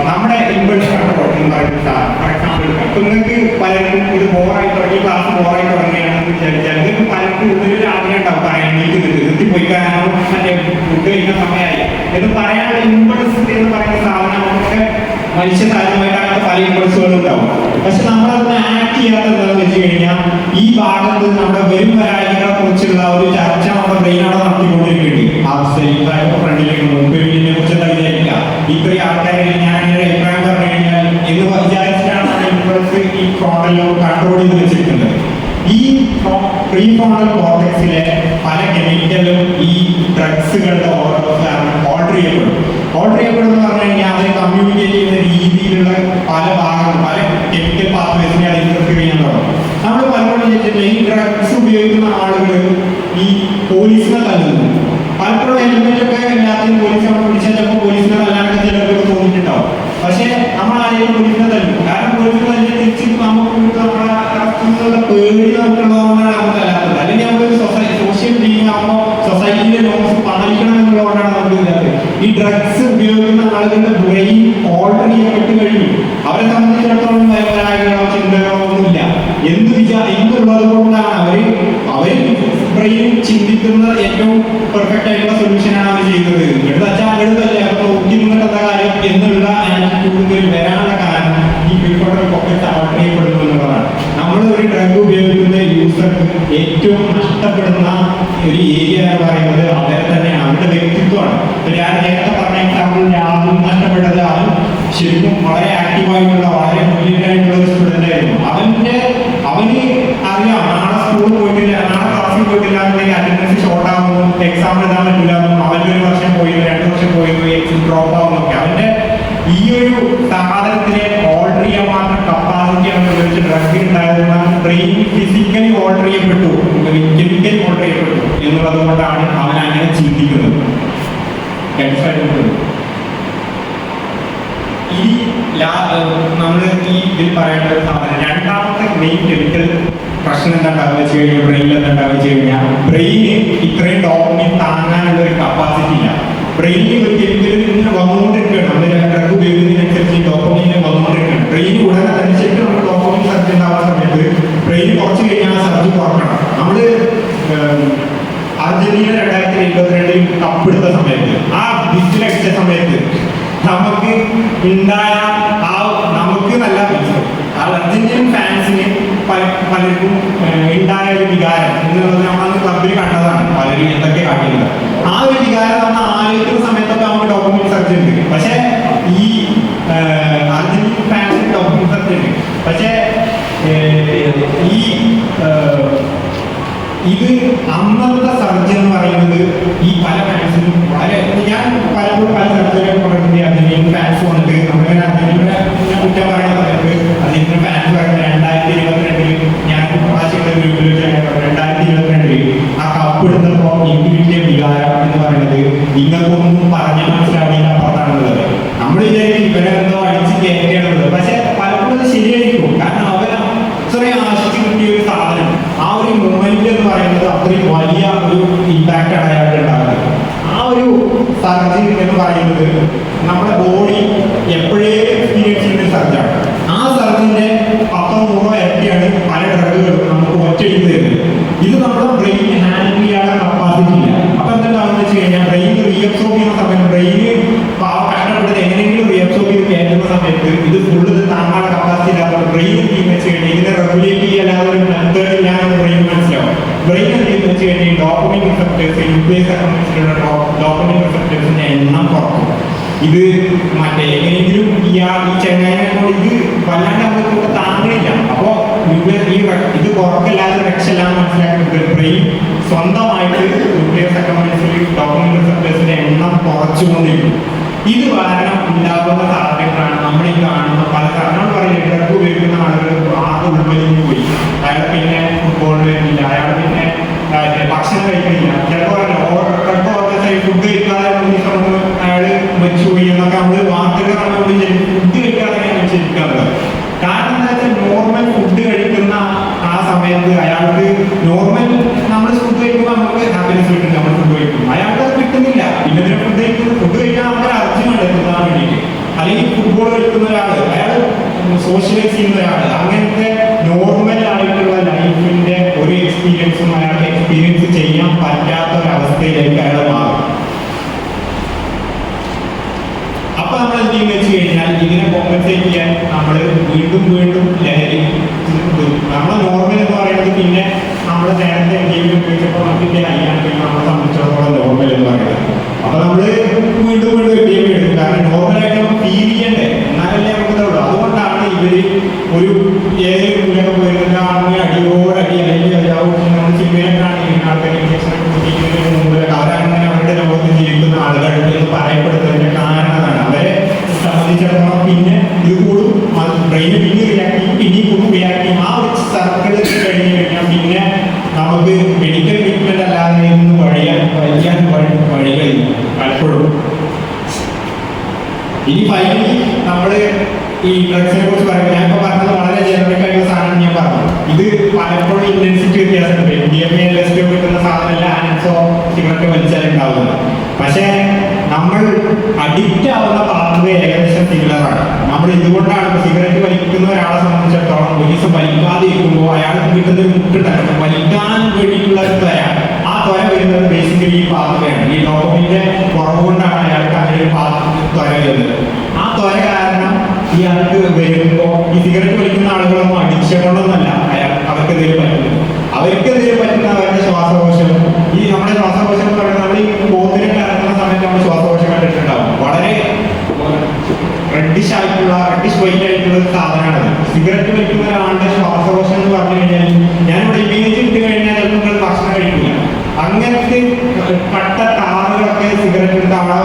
S1: നമ്മുടെ ഇമ്പൾസ് കൺട്രോൾ എന്ന് പറയുന്ന. ഫോർ എക്സാമ്പിൾ, ഇപ്പൊ നിങ്ങൾക്ക് പലർക്കും ഇത് ബോറായി തുടങ്ങി, ക്ലാസ് ബോറായി തുടങ്ങുകയാണെന്ന് വിചാരിച്ചാൽ നിങ്ങൾക്ക് പലർക്കും ഉള്ളിൽ ആഗ്രഹം ഉണ്ടാവും പറയാൻ, നിർത്തിപ്പോയിക്കാനോ മറ്റേ ഫുഡ് കഴിക്കുന്ന സമയമായി എന്ന് പറയാനുള്ള ഇമ്പൾസ് എന്ന് പറയുന്ന സാധനം നമുക്ക് മനുഷ്യ സാധ്യമായിട്ട് അങ്ങനത്തെ പല ഇമ്പൾസുകളും ഉണ്ടാവും. പക്ഷെ നമ്മളതൊന്ന് ആക്ട് ചെയ്യാത്തതെന്ന് വെച്ച് കഴിഞ്ഞാൽ ഈ ഭാഗത്ത് നമ്മുടെ വരും പരാജയങ്ങളെ കുറിച്ചുള്ള ഒരു ചർച്ച നമ്മുടെ ബ്രെയിനോടെ നടത്തിക്കൊണ്ടിരിക്കേണ്ടി ഫ്രണ്ടിലേക്ക് മുമ്പിനെ കുറിച്ച് എന്താ വിചാരിക്കുക. ഇത്രയും ആൾക്കാരെ ഞാൻ ഒരു അഭിപ്രായം പറഞ്ഞു കഴിഞ്ഞാൽ എന്ന് വിചാരിച്ചിട്ടാണ് ഇമ്പൾസ് ഈ ഫ്രോണ്ടലിൽ കൺട്രോൾ ചെയ്ത് വെച്ചിരിക്കുന്നത്. ഈ പ്രീഫ്രോണ്ടൽ കോർട്ടെക്സിലെ പല കെമിക്കലും ഈ ഡ്രഗ്സുകളുടെ ഓർഡർ ചെയ്യപ്പെടും. ഓർഡർ ചെയ്യപ്പെടുമെന്ന് പറഞ്ഞു കഴിഞ്ഞാൽ അത് കമ്മ്യൂണിക്കേറ്റ് ചെയ്യുന്ന രീതിയിലുള്ള പല ഭാഗങ്ങളും പല കെമിക്കൽ പാത്വേസിനെ അത് ഇന്റർഫിയർ ചെയ്യാൻ തുടങ്ങും. നമ്മൾ പലപ്പോഴും വിചാരിച്ചിട്ടില്ല ഈ ഡ്രഗ്സ് ഉപയോഗിക്കുന്ന ആളുകൾ ഈ പോലീസിനെ തല്ലുന്നു. പലപ്പോഴും ഹെൽമെറ്റ് ഒക്കെ എല്ലാത്തിനും പോലീസിനെ പിടിച്ചാൽ ചിലപ്പോൾ പോലീസിനെ തല്ലാനൊക്കെ ചിലർക്ക് തോന്നിയിട്ടുണ്ടാവും. പക്ഷെ നമ്മൾ ആരെയും പോലീസിനെ തല്ലും. കാരണം പോലീസിനെ തന്നെ തിരിച്ച് നമുക്ക് നമ്മളെ പേടി നമുക്കുള്ളതുകൊണ്ടാണ് നമുക്ക് തല്ലാത്തത്. അല്ലെങ്കിൽ നമ്മളൊരു സോഷ്യൽ ബീങ് ആകുമ്പോൾ സൊസൈറ്റിയിലെ നോംസ് പാലിക്കണം എന്നുള്ളതുകൊണ്ടാണ് നമുക്ക് ഇല്ലാത്തത്. ഈ ഡ്രഗ്സ് ഉപയോഗിക്കുന്ന ആളുകളുടെ ബ്രെയിൻ ഓൾറെഡി ചെയ്യപ്പെട്ട് കഴിഞ്ഞു. അവരെ സംബന്ധിച്ചിടത്തോളം വയനാകളോ ചിന്തകളോ ഒന്നുമില്ല. എന്നുള്ളത് കൊണ്ടാണ് അവര് ബ്രെയിൻ ചിന്തിക്കുന്ന ഏറ്റവും പെർഫെക്റ്റ് ആയിട്ടുള്ള സൊല്യൂഷനാണ് അവർ ചെയ്യുന്നത്. എടുത്തല്ലേ അപ്പൊ നോക്കി നിന്നിട്ട് കാര്യം എന്നുള്ള ആറ്റിറ്റ്യൂഡുകൾ വരാനുള്ള കാരണം ഈ പ്രീഫ്രോണ്ടൽ കോർട്ടെക്സ് ഓർഡർ ചെയ്യപ്പെടുന്നു എന്നുള്ളതാണ്. നമ്മൾ ഒരു ഡ്രഗ് ഉപയോഗിക്കുന്ന യൂസർക്ക് ഏറ്റവും നഷ്ടപ്പെടുന്ന ഒരു ഏരിയ എന്ന് പറയുന്നത് അവരെ തന്നെയാണ്, അവരുടെ വ്യക്തിത്വമാണ്. ഞാൻ നേരത്തെ പറഞ്ഞ എക്സാമ്പിൾ ആദ്യം നഷ്ടപ്പെട്ടത് അവൻ ശരിക്കും വളരെ ആക്റ്റീവായിട്ടുള്ള വളരെ ബ്രില്യൻ്റ് ആയിട്ടുള്ള ഒരു സ്റ്റുഡൻ്റ് ആയിരുന്നു. അവന് അറിയാം നാളെ സ്കൂളിൽ പോയിട്ടില്ല, നാളെ ക്ലാസ്സിൽ പോയിട്ടില്ല എന്നുണ്ടെങ്കിൽ അറ്റൻഡൻസ് ഷോർട്ട് ആകുന്നു, എക്സാം എഴുതാൻ പറ്റില്ല എന്നും, അവൻ്റെ ഒരു വർഷം പോയിരുന്നു 2 വർഷം പോയിരുന്നു എക്സാം ഡ്രോപ്പ് ആവുന്നൊക്കെ. അവൻ്റെ ഈ ഒരു സാധനത്തിനെ ഓർഡർ ചെയ്യാൻ മാത്രം കപ്പാസിറ്റി അവൻ ഉപയോഗിച്ച് ഡ്രഗ് ഉണ്ടായതുകൊണ്ടാണ് ബ്രെയിൻ ഫിസിക്കലി ഓർഡർ ചെയ്യപ്പെട്ടു, കെമിക്കലി ഓർഡർ ചെയ്യപ്പെട്ടു എന്നുള്ളത് കൊണ്ടാണ് അവൻ അങ്ങനെ ചിന്തിക്കുന്നത്. ഈ നമ്മൾ ഈ ഇതിൽ പറയേണ്ട ഒരു സാധനം രണ്ടാമത്തെ മെയിൻ കെമിക്കൽ പ്രശ്നം എന്താണെന്ന് വെച്ച് കഴിഞ്ഞാൽ ബ്രെയിനിൽ എന്താണെന്ന് വെച്ച് കഴിഞ്ഞാൽ ബ്രെയിന് ഇത്രയും ഡോപ്പമിൻ താങ്ങാനുള്ള ഒരു കപ്പാസിറ്റി ഇല്ല. ബ്രെയിനിൽ ഒരു കെമിക്കൽ ഇങ്ങനെ വന്നുകൊണ്ടിരിക്കുകയാണ്. നമ്മൾ ഡ്രഗ് ഉപയോഗിക്കുന്നതിനനുസരിച്ച് ഡോപ്പമിനെ വന്നുകൊണ്ടിരിക്കുകയാണ്. ബ്രെയിൻ ഉടനെ തന്നെ ശരിക്കും നമ്മൾ ഡോപ്പമിൻ സർജറി ഉണ്ടാവുന്ന സമയത്ത് ബ്രെയിൻ കുറച്ച് കഴിഞ്ഞാൽ സർജറി കുറക്കണം. നമ്മൾ അർജന്റീന 2022 കപ്പെടുത്ത സമയത്ത് ആ വിസിലടിച്ച സമയത്ത് നമുക്ക് ഉണ്ടായ നമുക്ക് നല്ല അർജന്റീനൻ ഫാൻസിന് പലർക്കും ഉണ്ടായ ഒരു വികാരം എന്നുള്ളത് നമ്മളന്ന് ക്ലബിൽ കണ്ടതാണ്. പലരും എന്തൊക്കെ കാട്ടിയത് ആ ഒരു വികാരം നമ്മൾ ആലോചിക്കുന്ന സമയത്തൊക്കെ നമുക്ക് ഡോപ്പമിൻ സർജറി ഉണ്ട്. പക്ഷെ ഈ അർജന്റീനൻ ഫാൻസിന് ഡോപ്പമിൻ സർജറി ഉണ്ട്. പക്ഷെ ഇത് അന്നത്തെ സർജറി എന്ന് പറയുന്നത് ഈ പല ഫാൻസിനും വളരെ ഞാൻ പലപ്പോഴും പല സർജറികൾ പറഞ്ഞിട്ടുണ്ട്. അർജന്റീനൻ ഫാൻസ് വന്നിട്ട് നമ്മുടെ അർജന്റീന കുറ്റം പറയുന്ന സമയത്ത് അർജന്റീനൻ ഫാൻസ് പറയുന്നത് 2022 ഞാൻ പ്രാവശ്യത്തെ ഗ്രൂപ്പിൽ 2022 ആ കപ്പ് എടുത്തപ്പോൾ എനിക്ക് കിട്ടിയ വികാരം എന്ന് പറയുന്നത് നിങ്ങൾക്കൊന്നും പറഞ്ഞാൽ മനസ്സിലാവില്ല അപ്പുറത്താണുള്ളത്. നമ്മൾ വിചാരിക്കും ഇവരെന്തോ അടിച്ച് കയറ്റിയാണുള്ളത്. പക്ഷെ പലപ്പോഴും ശരിയായിരിക്കും. കാരണം അവരെ അത്രയും ആശിച്ച് കിട്ടിയ ഒരു സാധനം ആ ഒരു മൊമെന്റ് എന്ന് പറയുന്നത് അത്രയും വലിയ ഒരു ഇമ്പാക്റ്റാണ് അയാൾക്ക് ഉണ്ടാകുന്നത്. ആ ഒരു സർജറി എന്ന് പറയുന്നത് നമ്മുടെ ബോഡി എപ്പോഴേ എക്സ്പീരിയൻസ് ചെയ്യുന്ന ഒരു സർജാണ്. ആ സർജറിന്റെ 10-100 ഇരട്ടിയാണ് പല ഡ്രഗുകളും നമുക്ക് ഒറ്റയ്ക്ക് തരുന്നത്. കഴിഞ്ഞാൽ ഡോപ്പമിൻ റിസപ്റ്റേഴ്സ് ന്യൂക്ലിയസ് അക്കൗണ്ട്സിലുള്ള ഡോപ്പമിൻ റിസപ്റ്റേഴ്സിന്റെ എണ്ണം കുറക്കും. ഇത് മറ്റേ എങ്ങനെയെങ്കിലും ഈ ചെങ്ങായിനോട് ഇത് വല്ലാണ്ട് നമുക്ക് താങ്ങണില്ല. അപ്പോൾ ഇത് കുറക്കല്ലാതെ രക്ഷയില്ലാന്ന് മനസ്സിലാക്കുന്നത് ബ്രെയിൻ സ്വന്തമായിട്ട് ന്യൂക്ലിയസ് അക്കൗണ്ട്സിൽ ഡോപ്പമിൻ റിസപ്റ്റേഴ്സിന്റെ എണ്ണം കുറച്ചുകൊണ്ടിരിക്കും. ഇത് കാരണം ഉണ്ടാകുന്ന സാധനങ്ങളാണ് നമ്മൾ ഈ കാണുന്ന പല കാരണങ്ങൾ പറയുന്നത്. ഡ്രഗ് ഉപയോഗിക്കുന്ന ആളുകൾ ആകെ ഉൾവലിഞ്ഞു പോയി, അയാൾ പിന്നെ ഫുട്ബോളിന് വരുന്നില്ല, അയാൾ പിന്നെ ഭക്ഷണം കഴിക്കുന്നില്ല, ചിലപ്പോൾ ഫുഡ് കഴിക്കാതെ അയാൾ വെച്ചുപോയി എന്നൊക്കെ നമ്മൾ വാർത്തകളാണ് ഫുഡ് കഴിക്കാതെയാണ് വെച്ചിരിക്കുന്നത്. കാരണം എന്താ വെച്ചാൽ നോർമൽ ഫുഡ് കഴിക്കുന്ന ആ സമയത്ത് അയാൾക്ക് നോർമൽ നമ്മൾ ഫുഡ് കഴിക്കുമ്പോൾ നമുക്ക് ഹാപ്പിനെസ് കിട്ടും, നമ്മൾ ഫുഡ് കഴിക്കും. അയാൾക്ക് അത് കിട്ടുന്നില്ല. പിന്നെ ഫുഡ് കഴിക്കാൻ നമുക്ക് അർജുൻ എടുക്കുന്നതിന് വേണ്ടിയിട്ട്. അല്ലെങ്കിൽ ഫുട്ബോൾ കളിക്കുന്ന ഒരാൾ, അയാൾ സോഷ്യലൈസ് ചെയ്യുന്ന ഒരാൾ, അങ്ങനത്തെ നോർമൽ ആയിട്ടുള്ള ലൈഫിന്റെ ഒരു എക്സ്പീരിയൻസും അയാൾക്ക് എക്സ്പീരിയൻസ് ചെയ്യാൻ പറ്റാത്ത ഒരവസ്ഥയിലേക്ക് അയാൾ മാറും. അപ്പൊ നമ്മൾ എന്ത് ചെയ്യുന്ന വെച്ച് കഴിഞ്ഞാൽ ഇതിനെ കോമ്പൻസേറ്റ് ചെയ്യാൻ നമ്മൾ വീണ്ടും വീണ്ടും ലഹരി, നമ്മൾ നോർമൽ എന്ന് പറയുന്നത് പിന്നെ നമ്മൾ നേരത്തെ ഗെയിം ഉപയോഗിച്ചപ്പോൾ നമുക്കിന്റെ അയ്യാണെങ്കിൽ നമ്മളെ സംബന്ധിച്ചിടത്തോളം നോർമൽ എന്ന് പറയുന്നത്. അപ്പൊ നമ്മൾ വീണ്ടും വീണ്ടും ഗെയിം എടുക്കും. കാരണം നോർമലായിട്ട് നമുക്ക് ഫീൽ ചെയ്യണ്ടേ, എന്നാലല്ലേ നമുക്ക് ഇതുള്ളൂ. അതുകൊണ്ടാണ് ഇവര് ഒരു ഏതൊരു കൂലൊക്കെ പോയിരുന്ന ആണെങ്കിൽ അടിയോടടി അല്ലെങ്കിൽ നമ്മൾ സിനിമയിലൊക്കെയാണെങ്കിൽ ആൾക്കാർ ഇൻജക്ഷനൊക്കെ കുത്തിക്കുന്നതിന് മുമ്പ് അവരങ്ങനെ അവരുടെ ലോകത്ത് ജീവിക്കുന്ന ആളുകൾ എന്ന് പറയപ്പെടുന്നതിന്റെ കാരണമാണ്. അവരെ സംബന്ധിച്ചിടത്തോളം പിന്നെ ഇത് കൂടും, ബ്രെയിന് പിന്നെ റിയാക്ട് ചെയ്യും, പിന്നെയും കൂടും റിയാക്ട് ചെയ്യും. ആ ഒരു സർക്കിൾ കഴിഞ്ഞ് കഴിഞ്ഞാൽ പിന്നെ നമുക്ക് മെഡിക്കൽ ട്രീറ്റ്മെന്റ് അല്ലാതെ ഇന്ന് വഴിയാൻ വഴികളില്ല പലപ്പോഴും. ഇനി ഫൈനലി നമ്മൾ ഈ ഡ്രഗ്സിനെ കുറിച്ച് പറയുമ്പോൾ ഞാൻ ഇപ്പോൾ പറഞ്ഞത് വളരെ ജനറിക് ആയിട്ടുള്ള സാധനം ഞാൻ പറഞ്ഞു. ഇത് പലപ്പോഴും ഇന്റൻസിറ്റി വ്യത്യാസമുണ്ട്. DMA LSD കിട്ടുന്ന സാധനമല്ല ആൻസോ സിഗരറ്റ് വലിച്ചാലുണ്ടാവുന്നത്. പക്ഷേ നമ്മൾ അഡിക്റ്റ് ആവുന്ന പാത്വേ ഏകദേശം സിമിലറാണ്. നമ്മൾ ഇതുകൊണ്ടാണ് സിഗരറ്റ് വലിക്കുന്ന ഒരാളെ സംബന്ധിച്ചിടത്തോളം ഒരു ദിവസം വലിക്കാതെ ഇരിക്കുമ്പോൾ അയാൾക്ക് കിട്ടുന്ന ഒരു മുട്ടുണ്ടായിരുന്നു വലിക്കാൻ വേണ്ടിയിട്ടുള്ള ഒരു ത്വര. ആ ത്വര വരുന്നത് ബേസിക്കലി ഈ പാത്വയാണ്. ഈ ഡോപ്പമിന്റെ കുറവ് കൊണ്ടാണ് അയാൾക്ക് അങ്ങനെ ഒരു ത്വര വരുന്നത്. ആ ത്വര കാരണം ഇയാൾക്ക് വരുമ്പോൾ ഈ സിഗരറ്റ് വലിക്കുന്ന ആളുകളൊന്നും അഡിക്ഷൻ കൊണ്ടൊന്നല്ല അവർക്കെതിരെ പറ്റുന്നത്. അവർക്കെതിരെ പറ്റുന്ന അവരുടെ ശ്വാസകോശം. ഈ നമ്മുടെ ശ്വാസകോശം എന്ന് പറയുന്നത് നമ്മൾ ഈ പോത്തിനെ കറങ്ങുന്ന സമയത്ത് നമ്മൾ ശ്വാസകോശം കണ്ടിട്ടുണ്ടാവും. വളരെ റെഡിഷ് വൈറ്റ് ആയിട്ടുള്ള ഒരു സാധനമാണ്. സിഗരറ്റ് വലിക്കുന്ന ഒരാളുടെ ശ്വാസകോശം എന്ന് പറഞ്ഞു കഴിഞ്ഞാൽ ഞാനിവിടെ ഇമേജ് ഇട്ട് കഴിഞ്ഞാൽ ചിലപ്പോൾ നിങ്ങൾ ഭക്ഷണം കഴിക്കില്ല. അങ്ങനത്തെ കട്ട താറുകളൊക്കെ സിഗരറ്റ് എടുത്ത് അവിടെ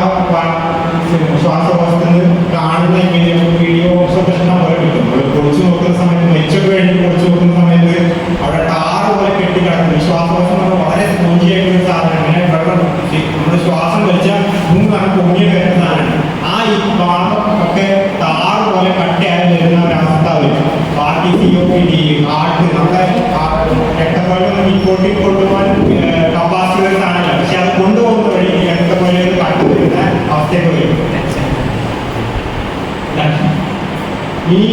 S1: ശ്വാസകോശത്തിൽ നിന്ന് കാണുന്ന ഇമേജ് വീഡിയോ ഒബ്സർവേഷൻ പോലെ കിട്ടും. പൊളിച്ചു നോക്കുന്ന സമയത്ത് മെച്ചൊക്കെ വേണ്ടി പൊളിച്ചു നോക്കുന്ന സമയത്ത് അവിടെ ടാറ് പോലെ കെട്ടിക്കിടക്കും. ശ്വാസകോശം എന്ന് പറഞ്ഞാൽ വളരെ സ്പോഞ്ചി ആയിട്ടുള്ള സാധനം. അങ്ങനെ വെള്ളം നമ്മുടെ ശ്വാസം വലിച്ചാൽ മൂന്നാണ് പൊങ്ങിയ വരുന്ന സാധനമാണ്. ആ ഈ ഭാഗം ഒക്കെ താറ് പോലെ കട്ടയായി വരുന്ന ഒരവസ്ഥ വരും. ബാക്കി COPD ഹാർട്ട് നമ്മുടെ രക്തപ്രവാഹം ഇങ്ങോട്ടും കൊണ്ടുപോകാൻ കപ്പാസിറ്റി ഒരു സാധനമല്ല. പക്ഷെ അത് കൊണ്ടുപോകുന്ന വഴി രക്തപ്രവാഹം കട്ടു വരുന്ന അവസ്ഥയൊക്കെ വരും. ഇനി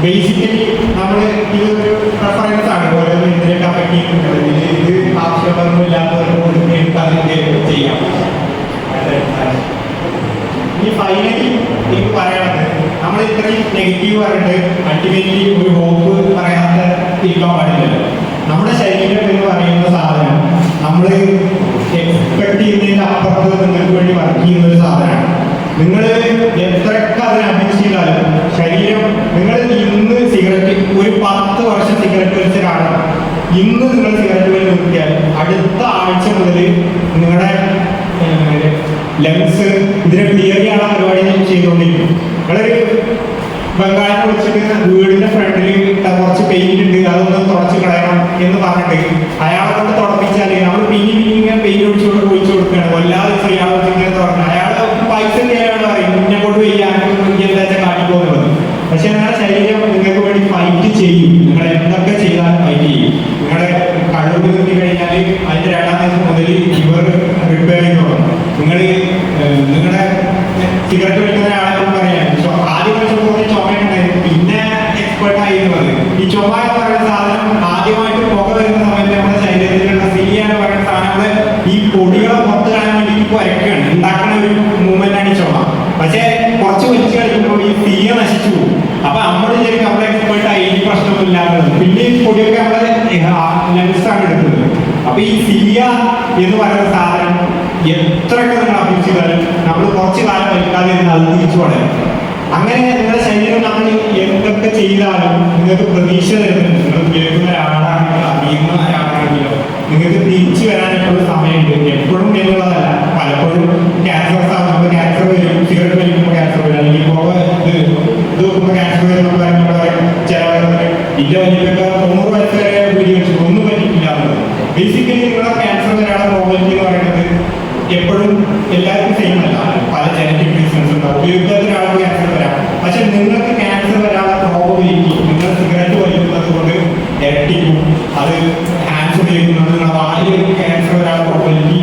S1: ബേസിക്കലി നമ്മൾ ഇതൊരു റെഫറൻസ് ആണ് ഓരോന്നും ഇതിനൊക്കെ അഫക്ട് ചെയ്യുന്നത്. ഇത് ആവശ്യമൊന്നും ഇല്ലാത്തവരോട് അതിന്റെ ചെയ്യാം. ഇനി ഫൈനലി എനിക്ക് പറയാനുള്ളത്, നമ്മൾ ഇത്രയും നെഗറ്റീവ് പറഞ്ഞിട്ട് അൾട്ടിമേറ്റ്ലി ഒരു ഹോപ്പ് പറയാത്ത ഇരിക്കാൻ പാടില്ലല്ലോ. നമ്മുടെ ശരീരം എന്ന് പറയുന്ന സാധനം നമ്മൾ എക്സ്പെക്ട് ചെയ്യുന്നതിന്റെ അപ്പുറത്ത് നിങ്ങൾക്ക് വേണ്ടി വർക്ക് ചെയ്യുന്ന ഒരു സാധനമാണ്. നിങ്ങൾ എത്രയൊക്കെ അതിനെ അപേക്ഷിച്ച് ചെയ്താലും ശരീരം, നിങ്ങൾ ഇന്ന് സിഗരറ്റ് ഒരു 10 വർഷം സിഗരറ്റ് വലിച്ച ഒരാളാണ്. ഇന്ന് നിങ്ങൾ സിഗരറ്റ് വലി നിർത്തിയാൽ അടുത്ത ആഴ്ച മുതൽ നിങ്ങളുടെ ലങ്സ് ഇതിനെ ക്ലിയർ ചെയ്യാനുള്ള പരിപാടി ചെയ്തുകൊണ്ടിരിക്കും. നിങ്ങളൊരു ബംഗാളിനെ വിളിച്ചിട്ട് വീടിന്റെ ഫ്രണ്ടിൽ കുറച്ച് പെയിന്റ് ഉണ്ട്, അതൊന്ന് തുടച്ച് കളയണം എന്ന് പറഞ്ഞിട്ട് അയാളെ കൊണ്ട് തുടപ്പിച്ചാൽ നമ്മൾ പിന്നെ പെയിന്റ് ഒഴിച്ചു കൊടുക്കുകയാണ്. കൊല്ലാതെ അയാളെ വെച്ചിങ്ങനെ തുറക്കണം. അയാൾ പൈസ ചെയ്യാനാണ് പറയും, പിന്നെ കൊണ്ട് ചെയ്യാൻ എന്താ വെച്ചാൽ കാട്ടിപ്പോകുന്നത്. പക്ഷെ നിങ്ങളുടെ ശരീരം നിങ്ങൾക്ക് വേണ്ടി ഫൈറ്റ് ചെയ്യും. നിങ്ങൾ എന്തൊക്കെ ചെയ്താലും ഫൈറ്റ് ചെയ്യും. നിങ്ങളുടെ കഴിവ് നിർത്തി കഴിഞ്ഞാൽ അതിന്റെ 2ാം ദിവസം മുതൽ ലിവർ റിപ്പയർ ചെയ്ത് തുടങ്ങും. നിങ്ങളുടെ സിഗരറ്റ് വലിക്കുന്ന ഒരാളെ പറയാം ആദ്യം കുറച്ച് ചുമയുണ്ടായിരുന്നു, പിന്നെ എക്സ്പേർട്ടായി എന്ന് പറയും. ഈ ചുമ എന്ന് പറയുന്ന സാധനം ആദ്യമായിട്ട് പുക വരുന്ന സമയത്ത് നമ്മുടെ ശരീരത്തിലുള്ള സിലിയ എന്ന് പറയുന്ന സാധനങ്ങൾ ഈ പൊടികളെ പുറത്ത് കാണാൻ വേണ്ടി വരയ്ക്കുകയാണ്, ഉണ്ടാക്കുന്ന ഒരു മൂവ്മെന്റ് ആണ് ഈ ചുമ. പക്ഷെ കുറച്ച് വലിച്ചു കളിക്കുമ്പോൾ ഈ സിലിയ നശിച്ചു പോകും. അപ്പൊ നമ്മൾ ശരിക്കും നമ്മുടെ എക്സ്പേർട്ടായി ഈ പ്രശ്നമൊന്നും ഇല്ലാത്തത്. പിന്നെ ഈ പൊടിയൊക്കെ നമ്മുടെ ലങ്സാണ് എടുക്കുന്നത്. അപ്പൊ ഈ ഫിലിയ എന്ന് പറയുന്ന സാധനം എത്രയൊക്കെ നിങ്ങൾ അഭ്യസിച്ചാലും നമ്മൾ കുറച്ചു കാലം വലിക്കാതെ അത് തിരിച്ചു വളരും. അങ്ങനെ നിങ്ങളുടെ ശരീരം നമ്മൾ എന്തൊക്കെ ചെയ്താലും നിങ്ങൾക്ക് പ്രതീക്ഷ തരുന്നുണ്ട്. നിങ്ങൾ ഉപയോഗിക്കുന്ന ഒരാളാണെങ്കിലും അറിയുന്ന ഒരാളാണെങ്കിലോ നിങ്ങൾക്ക് തിരിച്ചു വരാനായിട്ടുള്ള സമയമുണ്ട്. എപ്പോഴും എന്നുള്ളതല്ല, പലപ്പോഴും ക്യാൻസർ നമ്മൾ ക്യാൻസർ വരും, സിഗരറ്റ് വലിക്കുമ്പോൾ ക്യാൻസർ വരും, അല്ലെങ്കിൽ ഇത് വെക്കുമ്പോൾ ക്യാൻസർ വരും. ചില ഇല്ല വലിയൊക്കെ 90 വയസ്സ് വരെ വീഡിയോ വെച്ചിട്ട് ഒന്നും പറ്റിയില്ല എന്നുള്ളത്. ബേസിക്കലി നിങ്ങളുടെ ക്യാൻസർ ഒരാളെ പ്രോബിലിറ്റി എന്ന് പറയുന്നത് എപ്പോഴും എല്ലാവർക്കും സെയിം അല്ല. പല ജനറ്റിക് റീസൺസ് ഉണ്ടാവും. ഉപയോഗിക്കാത്ത ഒരാൾക്ക് ക്യാൻസർ വരാം. പക്ഷെ നിങ്ങൾക്ക് ക്യാൻസർ വരാനുള്ള പ്രോബിലിറ്റി നിങ്ങൾ സിഗരറ്റ് വലിക്കുന്നത് കൊണ്ട് ഇരട്ടിക്കും. അത് ഹാൻഡ്സ് ഉപയോഗിക്കുന്നത് നിങ്ങളുടെ വായിൽ ക്യാൻസർ വരാനുള്ള പ്രോബിലിറ്റി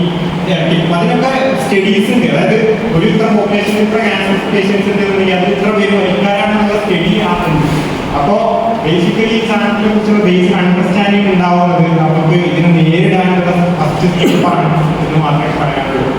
S1: ഇരട്ടിക്കും. അതിനൊക്കെ സ്റ്റഡീസ് ഉണ്ട്. അതായത് ഒരു ഇത്ര പോപ്പുലേഷൻ ഇത്ര ക്യാൻസർ പേഷ്യൻസ് ഉണ്ടെന്നുണ്ടെങ്കിൽ അത് ഇത്ര പേര് വലിക്കാനാണെന്നുള്ള സ്റ്റഡി ആകുന്നുണ്ട്. അപ്പോൾ ബേസിക്കലി ഈ സാധനത്തിനെ കുറിച്ചുള്ള ബേസിക് അണ്ടർസ്റ്റാൻഡിങ് ഉണ്ടാവുന്നത് നമുക്ക് ഇതിനെ നേരിടാനുള്ള ഫസ്റ്റ് സ്റ്റെപ്പാണ് എന്ന് മാത്രമേ പറയാനുള്ളൂ.